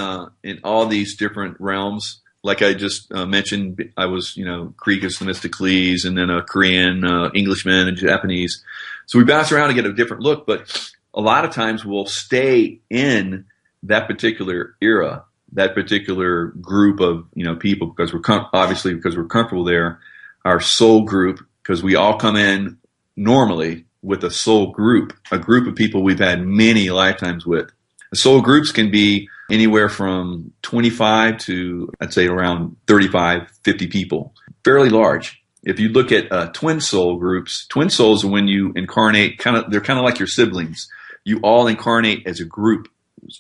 all these different realms. Like I just mentioned, I was, Greek as Themistocles, and then a Korean, Englishman, and Japanese. So we bounce around to get a different look, but a lot of times we'll stay in that particular era, that particular group of people, because we're comfortable there. Our soul group, because we all come in normally with a soul group, a group of people we've had many lifetimes with. The soul groups can be anywhere from 25 to, I'd say, around 35, 50 people. Fairly large. If you look at twin soul groups, twin souls are when you incarnate, they're kind of like your siblings. You all incarnate as a group.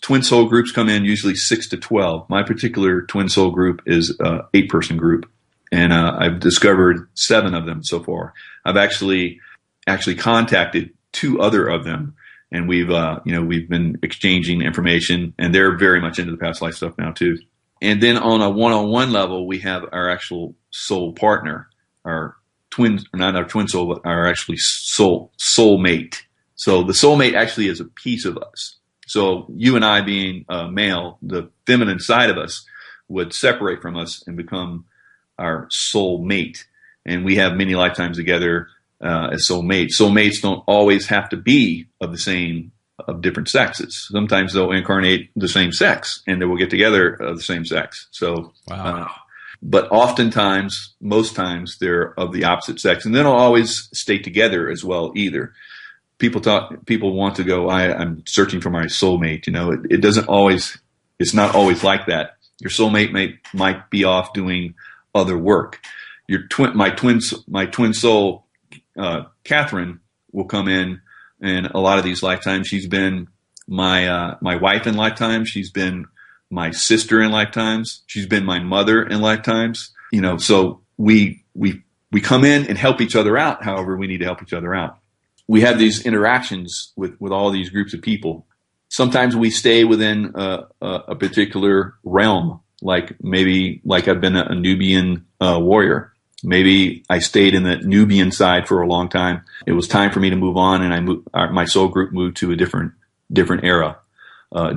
Twin soul groups come in usually 6 to 12. My particular twin soul group is an 8-person group, and I've discovered 7 of them so far. I've actually contacted 2 other of them, and we've been exchanging information, and they're very much into the past life stuff now too. And then on a one-on-one level, we have our actual soul partner, our twin, not our twin soul, but our actually soulmate. So the soulmate actually is a piece of us. So you and I being male, the feminine side of us would separate from us and become our soulmate. And we have many lifetimes together as soulmates. Soulmates don't always have to be of different sexes. Sometimes they'll incarnate the same sex, and they will get together of the same sex. So, wow. But oftentimes, most times, they're of the opposite sex, and they don't always stay together as well either. People want to go, I'm searching for my soulmate. It doesn't always, it's not always like that. Your soulmate might be off doing other work. My twin soul, Catherine, will come in a lot of these lifetimes. She's been my wife in lifetimes. She's been my sister in lifetimes. She's been my mother in lifetimes. So we come in and help each other out. However, we need to help each other out. We have these interactions with all these groups of people. Sometimes we stay within a particular realm, like I've been a Nubian warrior. Maybe I stayed in the Nubian side for a long time. It was time for me to move on, and my soul group moved to a different era,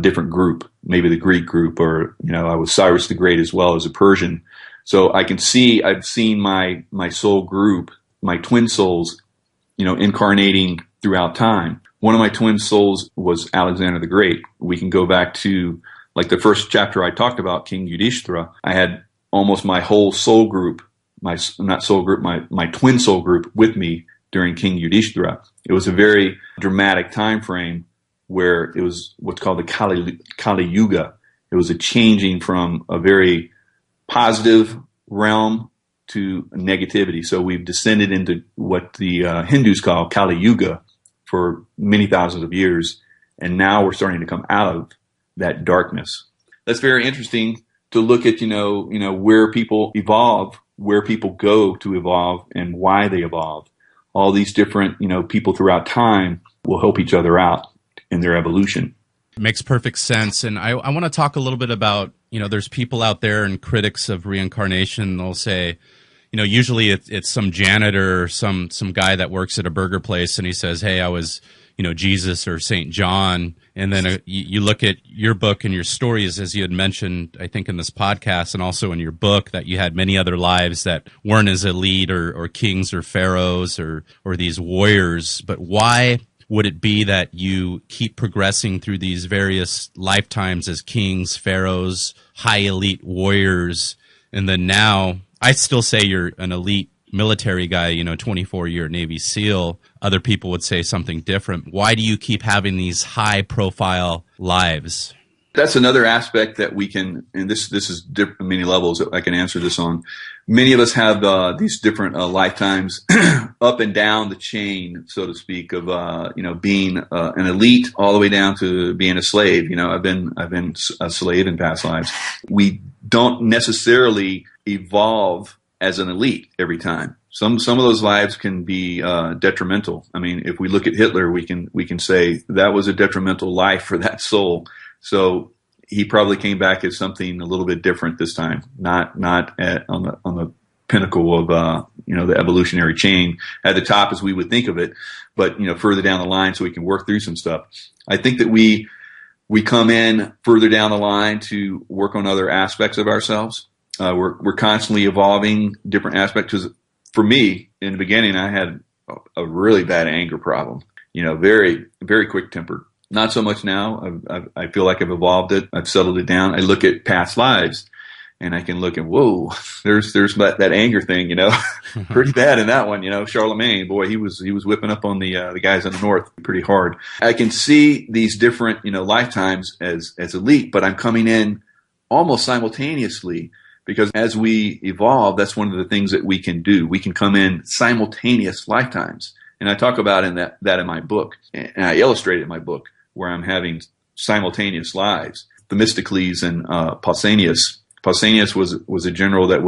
different group, maybe the Greek group, or I was Cyrus the Great as well as a Persian. So I've seen my soul group, my twin souls, incarnating throughout time. One of my twin souls was Alexander the Great. We can go back to like the first chapter I talked about, King Yudhishthira. I had almost my whole soul group, my twin soul group with me during King Yudhishthira. It was a very dramatic time frame where it was what's called the Kali Yuga. It was a changing from a very positive realm to negativity. So we've descended into what the Hindus call Kali Yuga for many thousands of years, and now we're starting to come out of that darkness. That's very interesting to look at, where people evolve, where people go to evolve, and why they evolve. All these different, people throughout time will help each other out in their evolution. Makes perfect sense. And I want to talk a little bit about, there's people out there and critics of reincarnation. They'll say, usually it's some janitor or some guy that works at a burger place, and he says, hey, I was, Jesus or St. John. And then you look at your book and your stories, as you had mentioned, I think in this podcast and also in your book, that you had many other lives that weren't as elite or kings or pharaohs or these warriors. But why would it be that you keep progressing through these various lifetimes as kings, pharaohs, high elite warriors, and then now I still say you're an elite military guy, 24-year Navy SEAL. Other people would say something different. Why do you keep having these high-profile lives? That's another aspect that we can, and this is different, many levels that I can answer this on. Many of us have these different lifetimes up and down the chain, so to speak, of being an elite all the way down to being a slave. I've been a slave in past lives. We don't necessarily evolve as an elite every time. Some of those lives can be detrimental. I mean, if we look at Hitler, we can say that was a detrimental life for that soul. So he probably came back as something a little bit different this time, not on the pinnacle of the evolutionary chain at the top as we would think of it, but further down the line so we can work through some stuff. I think that we come in further down the line to work on other aspects of ourselves. We're constantly evolving different aspects. 'Cause for me, in the beginning, I had a really bad anger problem. Very, very quick tempered. Not so much now. I feel like I've evolved it. I've settled it down. I look at past lives, and I can look at, whoa, there's that anger thing. Pretty bad in that one. Charlemagne, boy, he was whipping up on the guys in the north pretty hard. I can see these different lifetimes as elite, but I'm coming in almost simultaneously. Because as we evolve, that's one of the things that we can do. We can come in simultaneous lifetimes. And I talk about that in my book. And I illustrate it in my book where I'm having simultaneous lives. Themistocles and Pausanias. Pausanias was a general that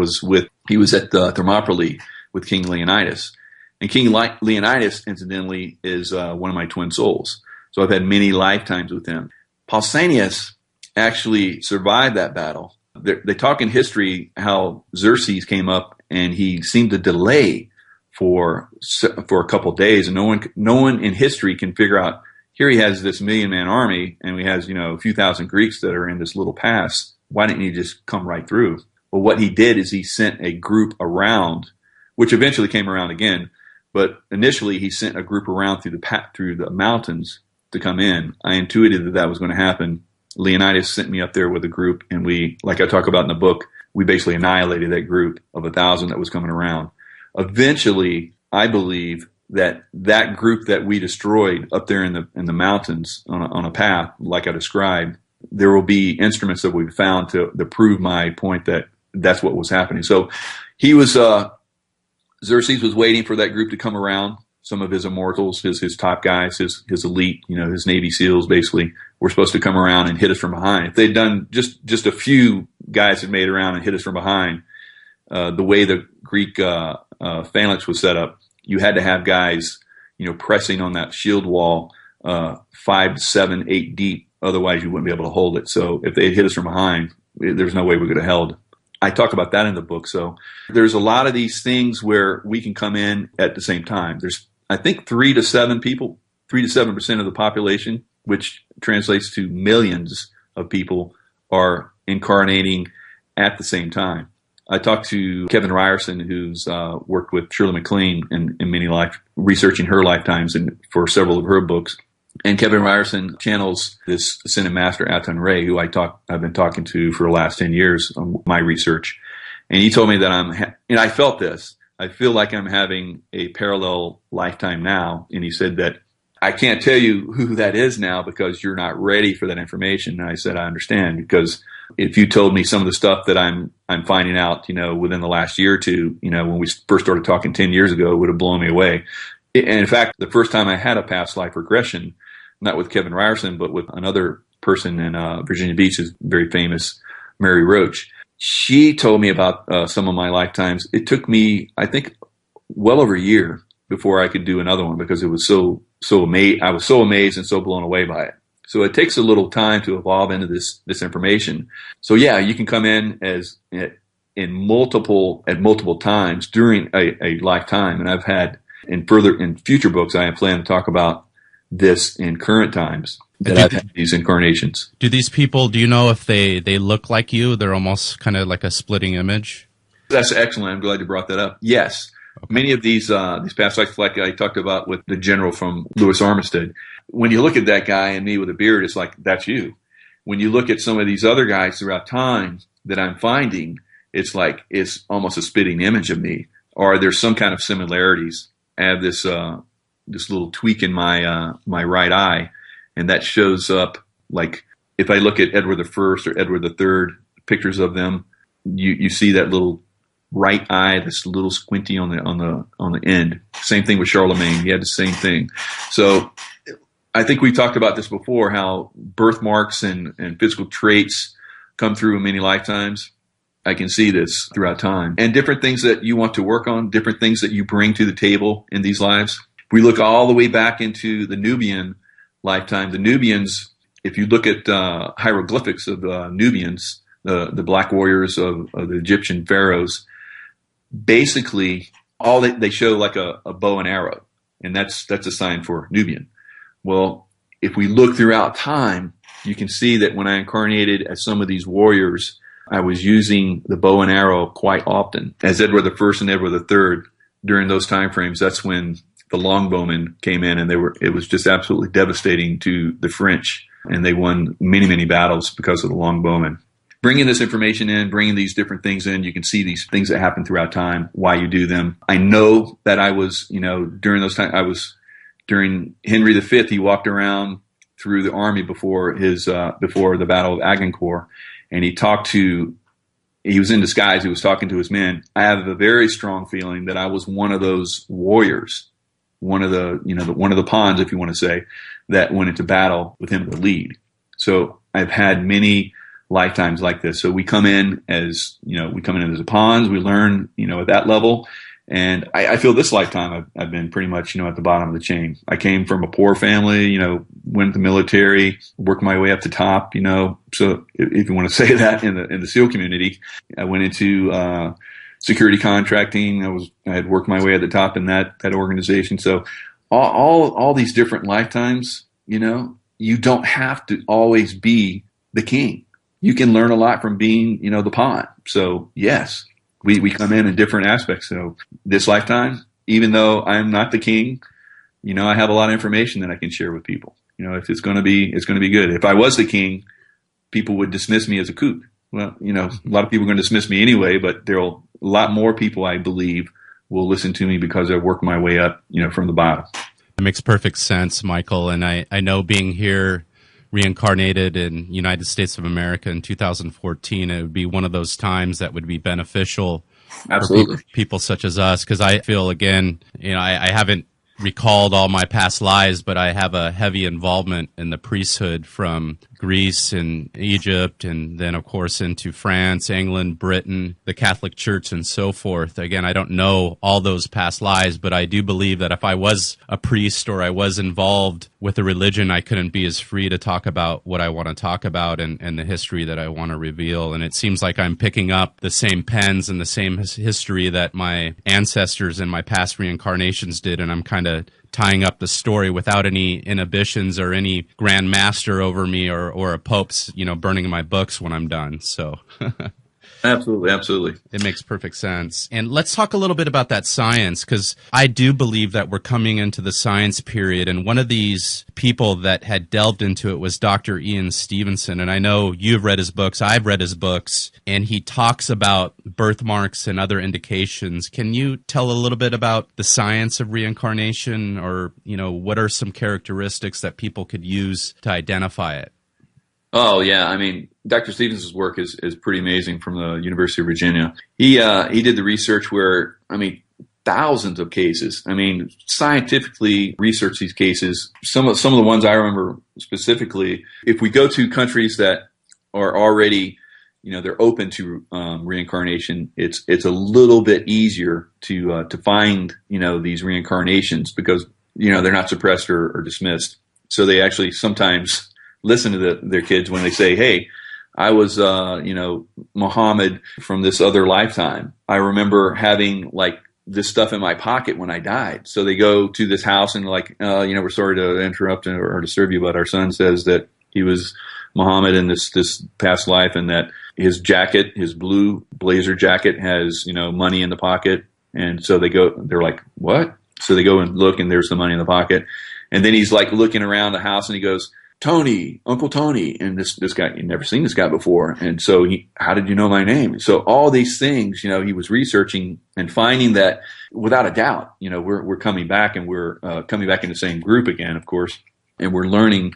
he was at Thermopylae with King Leonidas. And King Leonidas, incidentally, is one of my twin souls. So I've had many lifetimes with him. Pausanias actually survived that battle. They talk in history how Xerxes came up and he seemed to delay for a couple of days, and no one in history can figure out. Here he has this 1,000,000-man army, and he has a few thousand Greeks that are in this little pass. Why didn't he just come right through? Well, what he did is he sent a group around, which eventually came around again. But initially, he sent a group around through the mountains to come in. I intuited that was going to happen. Leonidas sent me up there with a group, and we, like I talk about in the book, we basically annihilated that group of 1,000 that was coming around. Eventually, I believe that group that we destroyed up there in the mountains on a path, like I described, there will be instruments that we've found to prove my point that that's what was happening. So he was Xerxes was waiting for that group to come around. Some of his immortals, his top guys, his elite, his Navy SEALs basically were supposed to come around and hit us from behind. If they'd done just a few guys had made it around and hit us from behind, the way the Greek phalanx was set up, you had to have guys, pressing on that shield wall 5, 7, 8 deep. Otherwise, you wouldn't be able to hold it. So if they had hit us from behind, there's no way we could have held I talk about that in the book. So there's a lot of these things where we can come in at the same time. There's, I think, 3 to 7% of the population, which translates to millions of people, are incarnating at the same time. I talked to Kevin Ryerson, who's worked with Shirley MacLaine in many researching her lifetimes and for several of her books. And Kevin Ryerson channels this Ascended Master Aton Ray, who I've been talking to for the last 10 years on my research. And he told me that and I felt this. I feel like I'm having a parallel lifetime now. And he said that I can't tell you who that is now because you're not ready for that information. And I said, I understand, because if you told me some of the stuff that I'm finding out, within the last year or two, when we first started talking 10 years ago, it would have blown me away. And in fact, the first time I had a past life regression, not with Kevin Ryerson, but with another person in Virginia Beach, is very famous, Mary Roach. She told me about some of my lifetimes. It took me, I think, well over a year before I could do another one because it was so amazed. I was so amazed and so blown away by it. So it takes a little time to evolve into this information. So yeah, you can come in at multiple times during a lifetime. And I've had in future books, I plan to talk about this in current times that I've had these incarnations. Do these people, do you know if they look like you? They're almost kind of like a splitting image? That's excellent. I'm glad you brought that up. Yes. Okay. Many of these past lives, like I talked about with the general from Louis Armistead, when you look at that guy and me with a beard, it's like, that's you. When you look at some of these other guys throughout time that I'm finding, it's like, it's almost a spitting image of me, or there's some kind of similarities. I have this little tweak in my right eye, and that shows up like if I look at Edward I or Edward III, pictures of them, you see that little right eye that's a little squinty on the end. Same thing with Charlemagne. He had the same thing. So I think we talked about this before, how birthmarks and physical traits come through in many lifetimes. I can see this throughout time. And different things that you want to work on, different things that you bring to the table in these lives. We look all the way back into the Nubian lifetime. The Nubians, if you look at hieroglyphics of Nubians, the black warriors of the Egyptian pharaohs, basically all they show like a bow and arrow, and that's a sign for Nubian. Well, if we look throughout time, you can see that when I incarnated as some of these warriors, I was using the bow and arrow quite often. As Edward I and Edward III, during those time frames, that's when the longbowmen came in, and it was just absolutely devastating to the French, and they won many, many battles because of the longbowmen. Bringing this information in, bringing these different things in, you can see these things that happen throughout time, why you do them. I know that I was, during those times, during Henry V, he walked around through the army before the Battle of Agincourt, and he was in disguise. He was talking to his men. I have a very strong feeling that I was one of those warriors, one of the pawns, if you want to say, that went into battle with him to lead. So I've had many lifetimes like this. So we come in as a pawns. We learn, at that level. And I feel this lifetime I've been pretty much, at the bottom of the chain. I came from a poor family, went to the military, worked my way up to top, So if you want to say that in the SEAL community, I went into security contracting. I had worked my way at the top in that organization. So all these different lifetimes, you don't have to always be the king. You can learn a lot from being, the pawn. So yes, we come in different aspects. So this lifetime, even though I'm not the king, I have a lot of information that I can share with people. If it's going to be good. If I was the king, people would dismiss me as a kook. Well, a lot of people are going to dismiss me anyway, but a lot more people, I believe, will listen to me because I worked my way up, from the bottom. It makes perfect sense, Michael. And I know being here, reincarnated in United States of America in 2014, it would be one of those times that would be beneficial Absolutely. For people such as us, because I feel, again, I haven't recalled all my past lives, but I have a heavy involvement in the priesthood from Greece and Egypt, and then, of course, into France, England, Britain, the Catholic Church, and so forth. Again, I don't know all those past lives, but I do believe that if I was a priest or I was involved with a religion, I couldn't be as free to talk about what I want to talk about and the history that I want to reveal. And it seems like I'm picking up the same pens and the same history that my ancestors and my past reincarnations did, and I'm kind of tying up the story without any inhibitions or any grand master over me or a pope's, burning my books when I'm done. So Absolutely. It makes perfect sense. And let's talk a little bit about that science, because I do believe that we're coming into the science period. And one of these people that had delved into it was Dr. Ian Stevenson. And I know you've read his books, I've read his books, and he talks about birthmarks and other indications. Can you tell a little bit about the science of reincarnation, or, what are some characteristics that people could use to identify it? Oh, yeah. I mean, Dr. Stevenson's work is pretty amazing from the University of Virginia. He did the research where, thousands of cases. Scientifically research these cases. Some of the ones I remember specifically, if we go to countries that are already, they're open to reincarnation, it's a little bit easier to find, these reincarnations because, they're not suppressed or dismissed. So they actually sometimes listen to their kids when they say, hey, I was, Muhammad from this other lifetime. I remember having this stuff in my pocket when I died. So they go to this house and we're sorry to interrupt or disturb you, but our son says that he was Muhammad in this past life, and that his jacket, his blue blazer jacket, has, money in the pocket. And so they're like, what? So they go and look, and there's the money in the pocket. And then he's looking around the house, and he goes, Tony, Uncle Tony. And this guy, you'd never seen this guy before. And so how did you know my name? So all these things, he was researching and finding that without a doubt, we're coming back, and we're coming back in the same group again, of course. And we're learning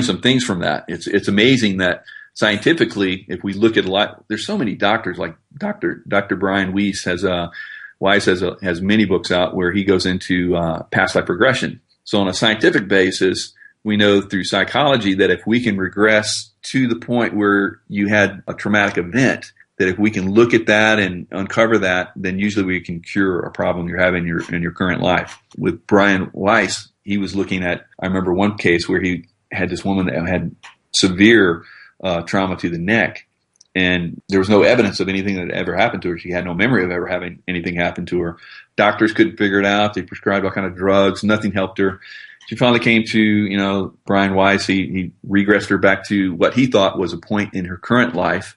some things from that. It's amazing that scientifically, if we look at a lot, there's so many doctors, like Dr. Brian Weiss has many books out where he goes into past life regression. So on a scientific basis, we know through psychology that if we can regress to the point where you had a traumatic event, that if we can look at that and uncover that, then usually we can cure a problem you're having in your current life. With Brian Weiss, he was looking at, I remember one case where he had this woman that had severe trauma to the neck, and there was no evidence of anything that had ever happened to her. She had no memory of ever having anything happen to her. Doctors couldn't figure it out. They prescribed all kind of drugs. Nothing helped her. She finally came to, Brian Weiss. He regressed her back to what he thought was a point in her current life.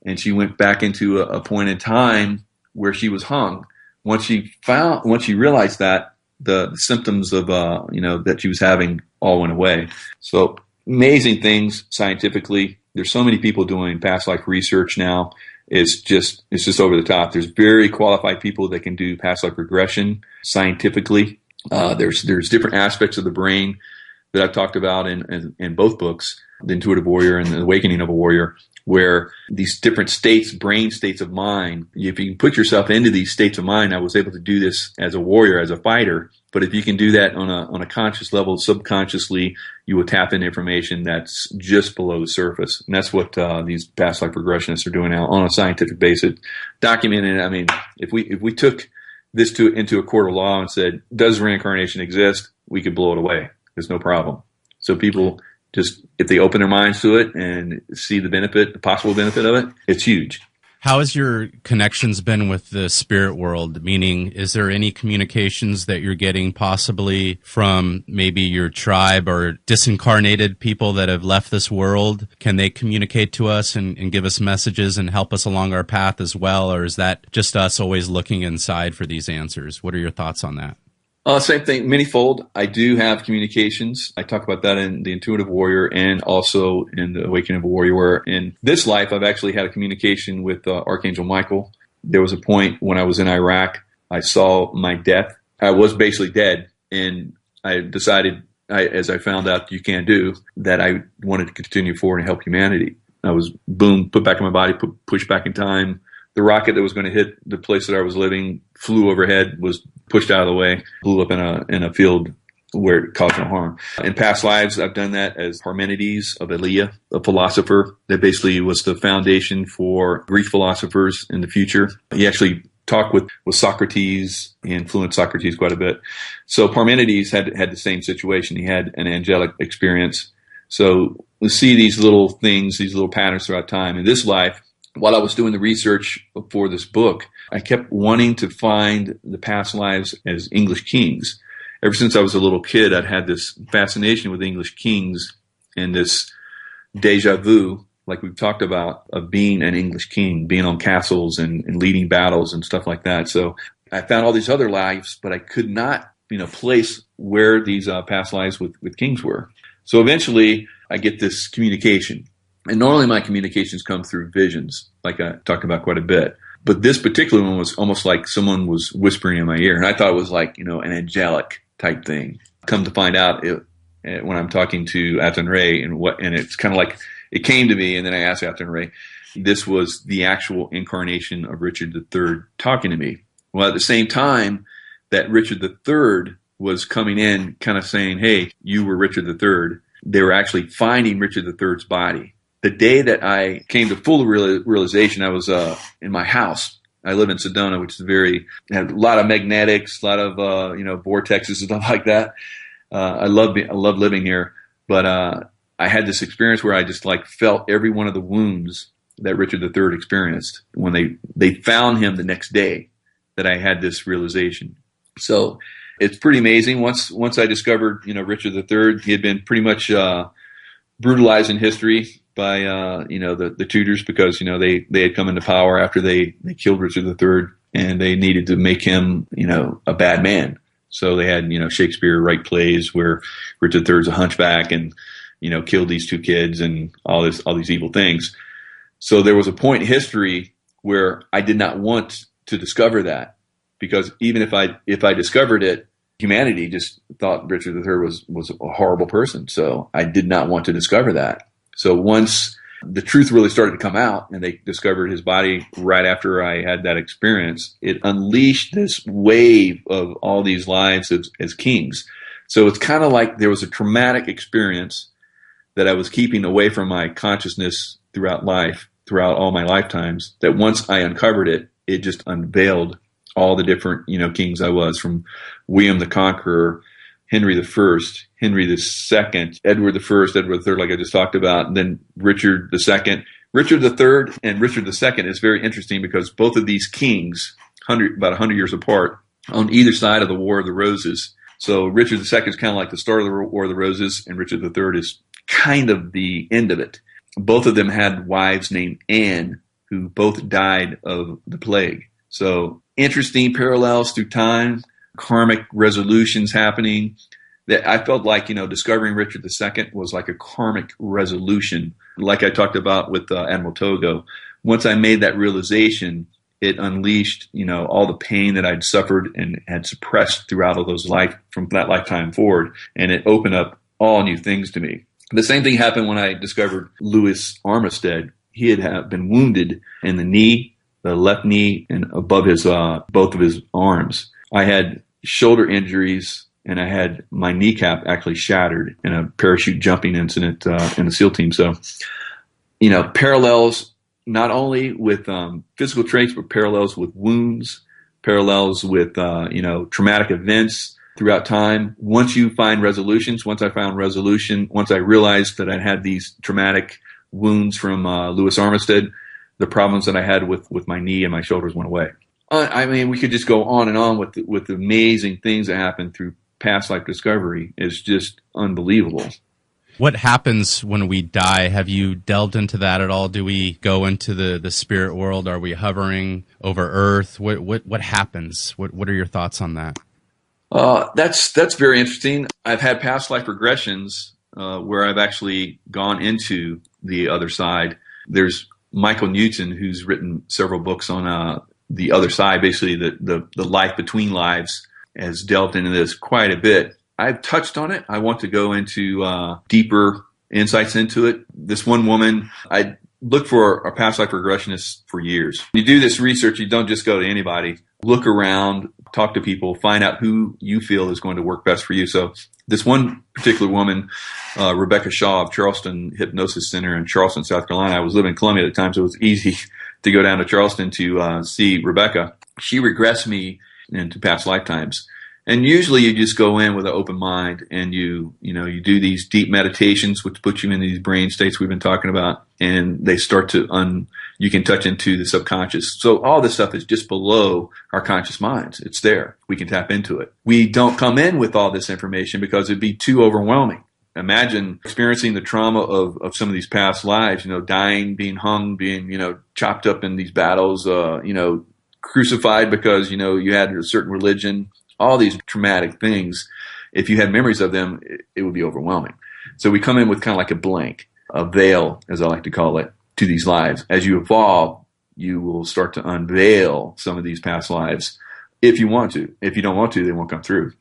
And she went back into a point in time where she was hung. Once she realized that, the symptoms of, that she was having all went away. So amazing things scientifically. There's so many people doing past life research now. It's just over the top. There's very qualified people that can do past life regression scientifically. There's different aspects of the brain that I've talked about in both books, The Intuitive Warrior and The Awakening of a Warrior, where these different brain states of mind, if you can put yourself into these states of mind, I was able to do this as a warrior, as a fighter, but if you can do that on a conscious level, subconsciously, you will tap into information that's just below the surface. And that's what these past life regressionists are doing now on a scientific basis, documenting. If we took this into a court of law and said, does reincarnation exist? We could blow it away. There's no problem. So people just, if they open their minds to it and see the possible benefit of it, it's huge. How has your connections been with the spirit world? Meaning, is there any communications that you're getting possibly from maybe your tribe or disincarnated people that have left this world? Can they communicate to us and give us messages and help us along our path as well? Or is that just us always looking inside for these answers? What are your thoughts on that? Same thing, manyfold. I do have communications. I talk about that in The Intuitive Warrior and also in The Awakening of a Warrior, where in this life I've actually had a communication with Archangel Michael. There was a point when I was in Iraq, I saw my death. I was basically dead, and I decided, as I found out you can do, that I wanted to continue forward and help humanity. I was, put back in my body, pushed back in time. The rocket that was going to hit the place that I was living flew overhead, was pushed out of the way, blew up in a field where it caused no harm. In past lives, I've done that as Parmenides of Elea, a philosopher that basically was the foundation for Greek philosophers in the future. He actually talked with Socrates. He influenced Socrates quite a bit. So Parmenides had the same situation. He had an angelic experience. So we see these little things, these little patterns throughout time. In this life, while I was doing the research for this book, I kept wanting to find the past lives as English kings. Ever since I was a little kid, I'd had this fascination with English kings and this deja vu, like we've talked about, of being an English king, being on castles and leading battles and stuff like that. So I found all these other lives, but I could not, place where these past lives with kings were. So eventually I get this communication. And normally my communications come through visions, like I talked about quite a bit. But this particular one was almost like someone was whispering in my ear. And I thought it was like, an angelic type thing. Come to find out when I'm talking to Atun Ray and it's kind of like it came to me, and then I asked Atun Ray, this was the actual incarnation of Richard III talking to me. Well, at the same time that Richard III was coming in kind of saying, hey, you were Richard III, they were actually finding Richard III's body. The day that I came to full realization, I was in my house. I live in Sedona, which is had a lot of magnetics, a lot of vortexes and stuff like that. I love living here, but I had this experience where I just felt every one of the wounds that Richard III experienced when they found him the next day. That I had this realization. So it's pretty amazing. Once I discovered Richard III, he had been pretty much brutalized in history by the Tudors because they had come into power after they killed Richard III, and they needed to make him a bad man. So they had Shakespeare write plays where Richard III is a hunchback and killed these two kids and all these evil things. So there was a point in history where I did not want to discover that, because even if I discovered it, humanity just thought Richard III was a horrible person. So I did not want to discover that. So once the truth really started to come out and they discovered his body right after I had that experience, it unleashed this wave of all these lives as kings. So it's kind of like there was a traumatic experience that I was keeping away from my consciousness throughout all my lifetimes, that once I uncovered it, it just unveiled all the different, kings I was, from William the Conqueror, Henry I, Henry II, Edward I, Edward III, like I just talked about, and then Richard II. Richard III and Richard II is very interesting because both of these kings, about 100 years apart, on either side of the War of the Roses. So Richard II is kind of like the start of the War of the Roses, and Richard III is kind of the end of it. Both of them had wives named Anne, who both died of the plague. So interesting parallels through time, karmic resolutions happening. That I felt like, discovering Richard II was like a karmic resolution, like I talked about with Admiral Togo. Once I made that realization, it unleashed, all the pain that I'd suffered and had suppressed throughout all those from that lifetime forward, and it opened up all new things to me. The same thing happened when I discovered Louis Armistead. He had been wounded in the knee, the left knee, and above his both of his arms. I had shoulder injuries, and I had my kneecap actually shattered in a parachute jumping incident in the SEAL team. So, parallels not only with physical traits, but parallels with wounds, parallels with traumatic events throughout time. Once you find resolutions, once I found resolution, once I realized that I had these traumatic wounds from Louis Armistead, the problems that I had with my knee and my shoulders went away. We could just go on and on with the amazing things that happen through past life discovery. It's just unbelievable. What happens when we die? Have you delved into that at all? Do we go into the spirit world? Are we hovering over Earth? What happens? What are your thoughts on that? That's very interesting. I've had past life regressions where I've actually gone into the other side. There's Michael Newton, who's written several books on the other side, basically the life between lives, has delved into this quite a bit. I've touched on it. I want to go into deeper insights into it. This one woman, I looked for a past life regressionist for years. You do this research, you don't just go to anybody. look around, talk to people, find out who you feel is going to work best for you. So this one particular woman, Rebecca Shaw of Charleston Hypnosis Center in Charleston, South Carolina. I was living in Columbia at the time, so it was easy to go down to Charleston to see Rebecca. She regressed me into past lifetimes. And usually you just go in with an open mind and you do these deep meditations, which put you in these brain states we've been talking about, and they start to you can touch into the subconscious. So all this stuff is just below our conscious minds. It's there. We can tap into it. We don't come in with all this information because it'd be too overwhelming. Imagine experiencing the trauma of some of these past lives, dying, being hung, being, chopped up in these battles, crucified because, you had a certain religion. All these traumatic things, if you had memories of them, it would be overwhelming. So we come in with kind of like a blank, a veil, as I like to call it, to these lives. As you evolve, you will start to unveil some of these past lives if you want to. If you don't want to, they won't come through.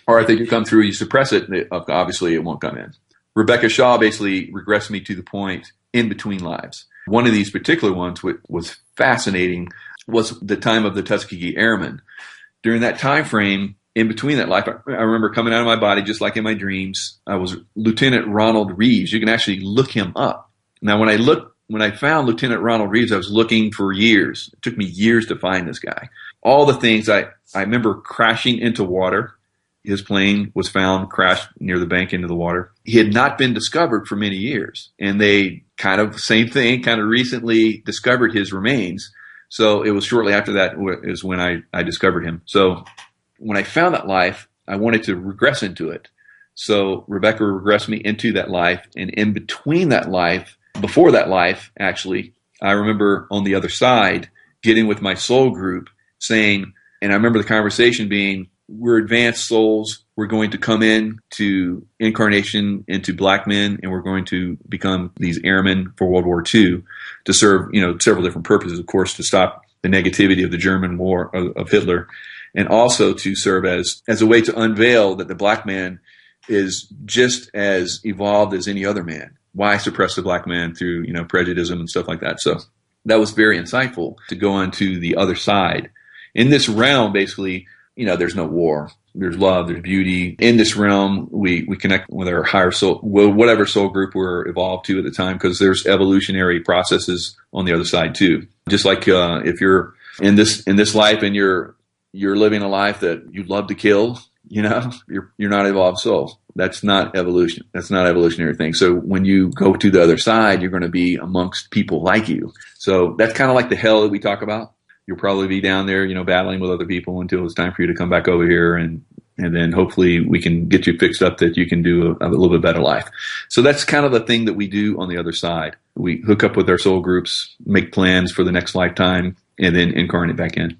Or if they do come through, you suppress it, obviously it won't come in. Rebecca Shaw basically regressed me to the point in between lives. One of these particular ones was fascinating was the time of the Tuskegee Airmen. During that time frame, in between that life, I remember coming out of my body just like in my dreams. I was Lieutenant Ronald Reeves. You can actually look him up. Now, when I found Lieutenant Ronald Reeves, I was looking for years. It took me years to find this guy. All the things I remember crashing into water. His plane was found crashed near the bank into the water. He had not been discovered for many years. And they same thing, recently discovered his remains. So it was shortly after that is when I discovered him. So when I found that life, I wanted to regress into it. So Rebecca regressed me into that life. And in between that life, before that life, actually, I remember on the other side getting with my soul group saying, and I remember the conversation being, we're advanced souls. We're going to come in to incarnation into black men, and we're going to become these airmen for World War II to serve, several different purposes, of course, to stop the negativity of the German war of Hitler, and also to serve as a way to unveil that the black man is just as evolved as any other man. Why suppress the black man through, prejudice and stuff like that? So that was very insightful to go on to the other side. In this realm, basically, there's no war. There's love. There's beauty. In this realm, we connect with our higher soul, whatever soul group we're evolved to at the time, because there's evolutionary processes on the other side too. Just like if you're in this life and you're living a life that you'd love to kill, you're not evolved soul. That's not evolution. That's not evolutionary thing. So when you go to the other side, you're going to be amongst people like you. So that's kind of like the hell that we talk about. You'll probably be down there, battling with other people until it's time for you to come back over here. And then hopefully we can get you fixed up that you can do a little bit better life. So that's kind of the thing that we do on the other side. We hook up with our soul groups, make plans for the next lifetime, and then incarnate back in.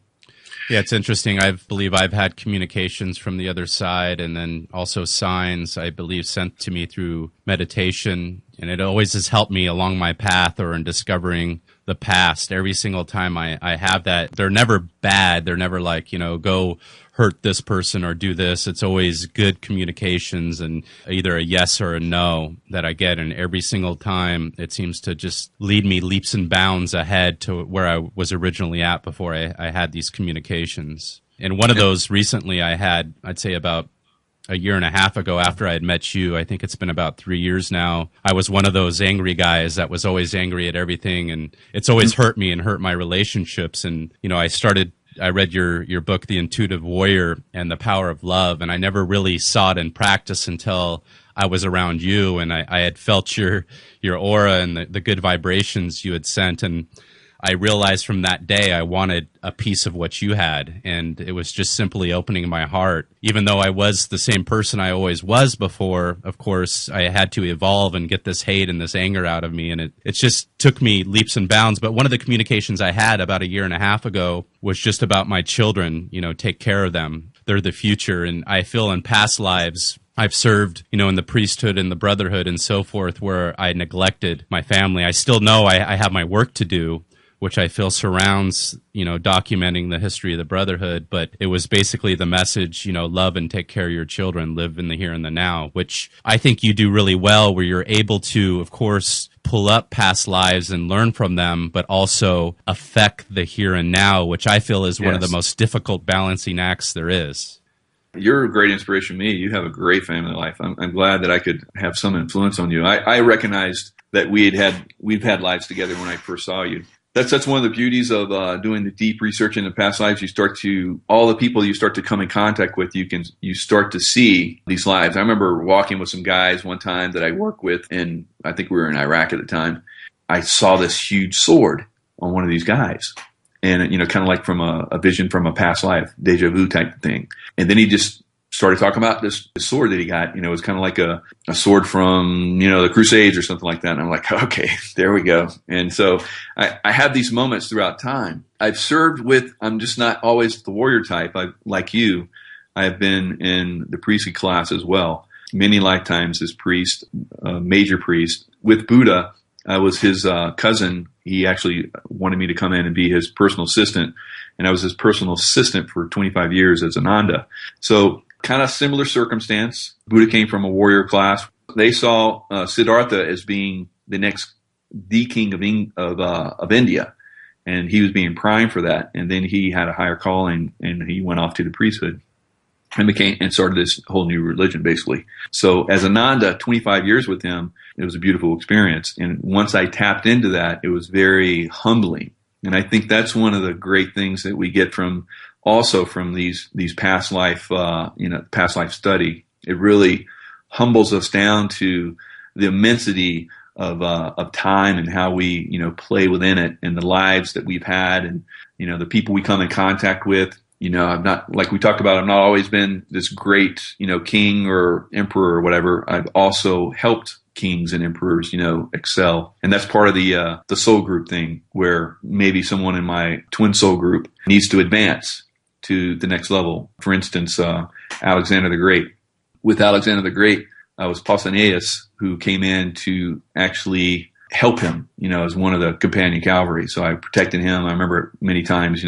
Yeah, it's interesting. I believe I've had communications from the other side, and then also signs, I believe, sent to me through meditation. And it always has helped me along my path or in discovering the past. Every single time I have that, they're never bad. They're never like, go hurt this person or do this. It's always good communications and either a yes or a no that I get. And every single time it seems to just lead me leaps and bounds ahead to where I was originally at before I had these communications. And one of those recently I had, I'd say about a year and a half ago after I had met you. I think it's been about 3 years now. I was one of those angry guys that was always angry at everything, and it's always hurt me and hurt my relationships. And, I read your book, The Intuitive Warrior and the Power of Love, and I never really saw it in practice until I was around you, and I had felt your aura and the good vibrations you had sent, and I realized from that day I wanted a piece of what you had, and it was just simply opening my heart. Even though I was the same person I always was before, of course, I had to evolve and get this hate and this anger out of me, and it just took me leaps and bounds. But one of the communications I had about a year and a half ago was just about my children, take care of them. They're the future, and I feel in past lives I've served, in the priesthood and the brotherhood and so forth, where I neglected my family. I still know I have my work to do which I feel surrounds, documenting the history of the Brotherhood. But it was basically the message, love and take care of your children, live in the here and the now, which I think you do really well, where you're able to, of course, pull up past lives and learn from them, but also affect the here and now, which I feel is one of the most difficult balancing acts there is. You're a great inspiration to me. You have a great family life. I'm glad that I could have some influence on you. I recognized that we've had lives together when I first saw you. That's one of the beauties of doing the deep research into past lives. All the people you start to come in contact with, you start to see these lives. I remember walking with some guys one time that I work with, and I think we were in Iraq at the time. I saw this huge sword on one of these guys. And, kind of like from a vision from a past life, Deja Vu type thing. And then he just started talking about this sword that he got. It was kind of like a sword from, the Crusades or something like that. And I'm like, okay, there we go. And so I have these moments throughout time. I'm just not always the warrior type. Like you, I've been in the priestly class as well. Many lifetimes as priest, major priest. With Buddha, I was his cousin. He actually wanted me to come in and be his personal assistant, and I was his personal assistant for 25 years as Ananda. So kind of similar circumstance. Buddha came from a warrior class. They saw Siddhartha as being the king of India, and he was being primed for that. And then he had a higher calling, and he went off to the priesthood and started this whole new religion, basically. So as Ananda, 25 years with him, it was a beautiful experience. And once I tapped into that, it was very humbling. And I think that's one of the great things that we get from these past life, past life study. It really humbles us down to the immensity of time and how we, play within it, and the lives that we've had, and, the people we come in contact with. I've not, like we talked about, I've not always been this great, king or emperor or whatever. I've also helped kings and emperors, excel. And that's part of the soul group thing, where maybe someone in my twin soul group needs to advance to the next level. For instance, Alexander the Great. With Alexander the Great, I was Pausanias, who came in to actually help him, as one of the companion cavalry. So I protected him. I remember many times,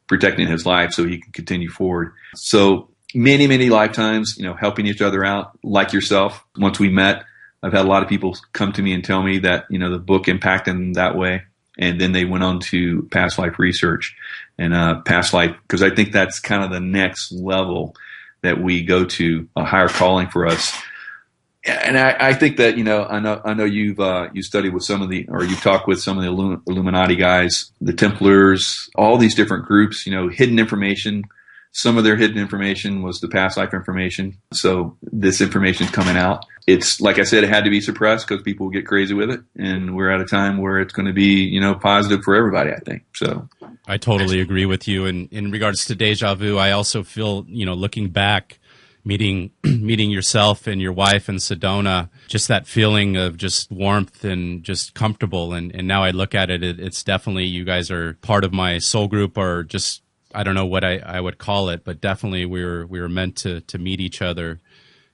protecting his life so he can continue forward. So many, many lifetimes, helping each other out, like yourself. Once we met, I've had a lot of people come to me and tell me that, the book impacted them that way. And then they went on to past life research and past life, because I think that's kind of the next level that we go to, a higher calling for us. And I think that, I know you've studied with you've talked with some of the Illuminati guys, the Templars, all these different groups, hidden information. Some of their hidden information was the past life information. So this information is coming out. It's, like I said, it had to be suppressed because people will get crazy with it. And we're at a time where it's going to be, positive for everybody, I think. So I totally agree with you. And in regards to Deja Vu, I also feel, looking back, meeting yourself and your wife and Sedona, just that feeling of just warmth and just comfortable. And now I look at it, it's definitely, you guys are part of my soul group, or just, I don't know what I would call it, but definitely we were meant to meet each other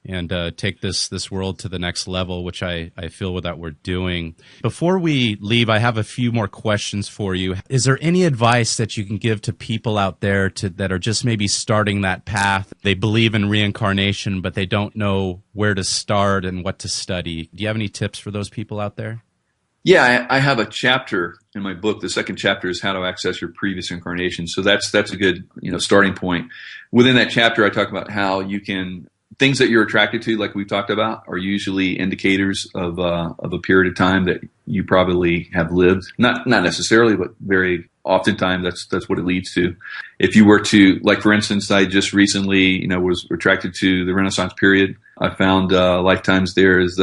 and take this world to the next level, which I feel that we're doing. Before we leave, I have a few more questions for you. Is there any advice that you can give to people out there that are just maybe starting that path? They believe in reincarnation, but they don't know where to start and what to study. Do you have any tips for those people out there? Yeah, I have a chapter in my book. The second chapter is how to access your previous incarnation. So that's a good, starting point. Within that chapter, I talk about how you can, things that you're attracted to, like we've talked about, are usually indicators of a period of time that you probably have lived. Not necessarily, but very oftentimes that's what it leads to. If you were to, like, for instance, I just recently, was attracted to the Renaissance period. I found lifetimes there is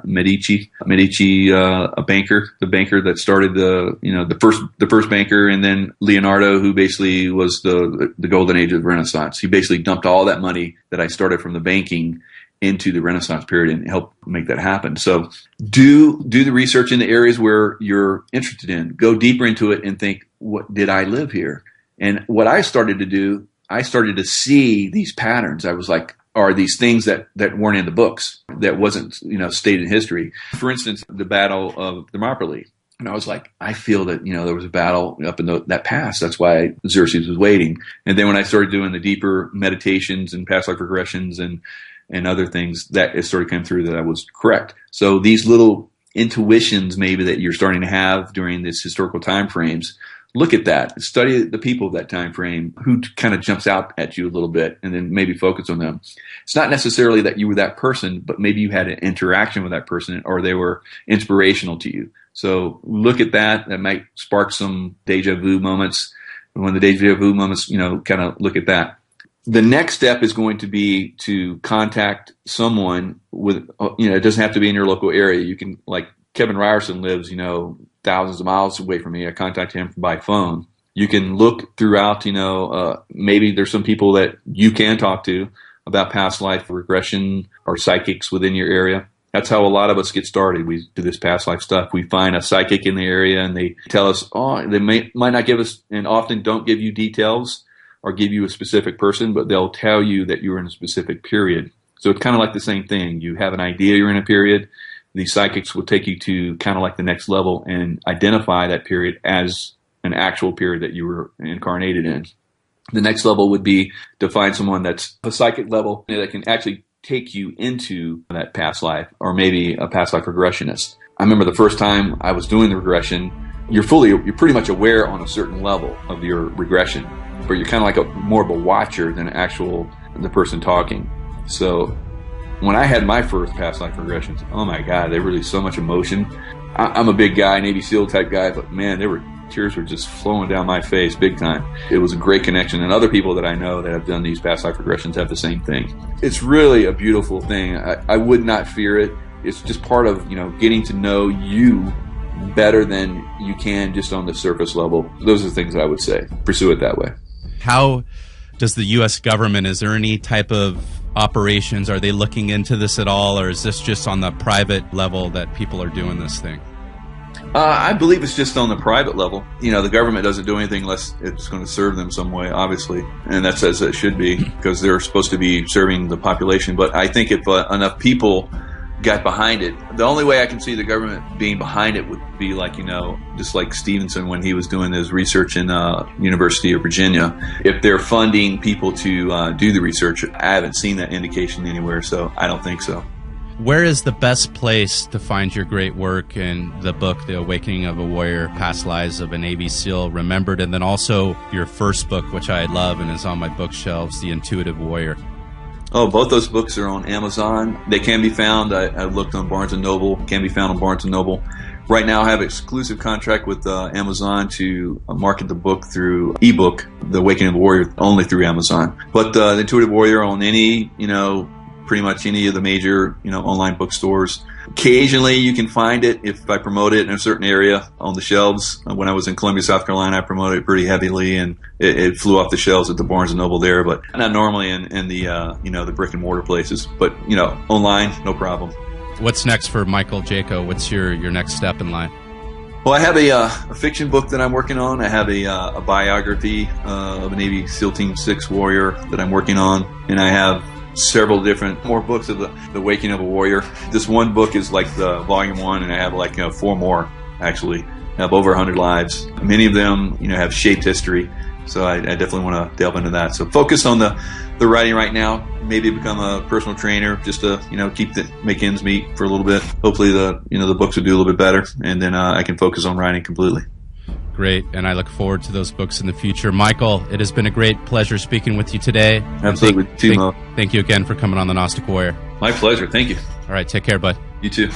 Medici, a banker, the banker that started the first banker, and then Leonardo, who basically was the golden age of the Renaissance. He basically dumped all that money that I started from the banking into the Renaissance period and help make that happen. So do the research in the areas where you're interested in. Go deeper into it and think, what did I live here? And what I started to do, I started to see these patterns. I was like, are these things that weren't in the books, that wasn't, stated in history. For instance, the Battle of Thermopylae. And I was like, I feel that, there was a battle up in that pass. That's why Xerxes was waiting. And then when I started doing the deeper meditations and past life regressions and other things, that it sort of came through that I was correct. So these little intuitions maybe that you're starting to have during this historical time frames, look at that. Study the people of that time frame who kind of jumps out at you a little bit, and then maybe focus on them. It's not necessarily that you were that person, but maybe you had an interaction with that person or they were inspirational to you. So look at that. That might spark some deja vu moments. When the deja vu moments, kind of look at that. The next step is going to be to contact someone with, it doesn't have to be in your local area. You can, like Kevin Ryerson lives, thousands of miles away from me. I contact him by phone. You can look throughout, maybe there's some people that you can talk to about past life regression or psychics within your area. That's how a lot of us get started. We do this past life stuff. We find a psychic in the area and they tell us, they might not give us, and often don't give you details or give you a specific person, but they'll tell you that you're in a specific period. So it's kind of like the same thing. You have an idea you're in a period. These psychics will take you to kind of like the next level and identify that period as an actual period that you were incarnated in. The next level would be to find someone that's a psychic level that can actually take you into that past life, or maybe a past life regressionist. I remember the first time I was doing the regression, you're pretty much aware on a certain level of your regression, but you're kind of like more of a watcher than the person talking. So when I had my first past life regressions, oh my God, they released so much emotion. I'm a big guy, Navy SEAL type guy, but man, tears were just flowing down my face big time. It was a great connection, and other people that I know that have done these past life regressions have the same thing. It's really a beautiful thing. I would not fear it. It's just part of, getting to know you better than you can just on the surface level. Those are the things that I would say. Pursue it that way. How does the U.S. government, is there any type of operations, are they looking into this at all, or is this just on the private level that people are doing this thing? I believe it's just on the private level. The government doesn't do anything unless it's going to serve them some way, obviously. And that's as it should be, because they're supposed to be serving the population. But I think if enough people got behind it, the only way I can see the government being behind it would be like, just like Stevenson when he was doing his research in University of Virginia. If they're funding people to do the research, I haven't seen that indication anywhere, so I don't think so. Where is the best place to find your great work in the book, The Awakening of a Warrior, Past Lives of a Navy SEAL Remembered, and then also your first book, which I love and is on my bookshelves, The Intuitive Warrior? Oh, both those books are on Amazon. They can be found. I looked on Barnes & Noble. Can be found on Barnes & Noble. Right now I have an exclusive contract with Amazon to market the book through ebook, The Awakening of a Warrior, only through Amazon. But The Intuitive Warrior on any, pretty much any of the major, online bookstores. Occasionally you can find it if I promote it in a certain area on the shelves. When I was in Columbia, South Carolina, I promoted it pretty heavily, and it flew off the shelves at the Barnes & Noble there, but not normally in the, the brick and mortar places. But, online, no problem. What's next for Michael Jaco? What's your next step in line? Well, I have a fiction book that I'm working on. I have a biography of a Navy SEAL Team 6 warrior that I'm working on, and I have several different more books of the Awakening of a Warrior. This one book is like the volume 1, and I have like 4 more actually. I have over 100 lives. Many of them have shaped history, so I definitely want to delve into that. So focus on the writing right now. Maybe become a personal trainer just to make ends meet for a little bit. Hopefully the books will do a little bit better, and then I can focus on writing completely. Great, and I look forward to those books in the future. Michael, it has been a great pleasure speaking with you today. Absolutely. Thank you again for coming on the Gnostic Warrior. My pleasure. Thank you. All right, take care, bud. You too.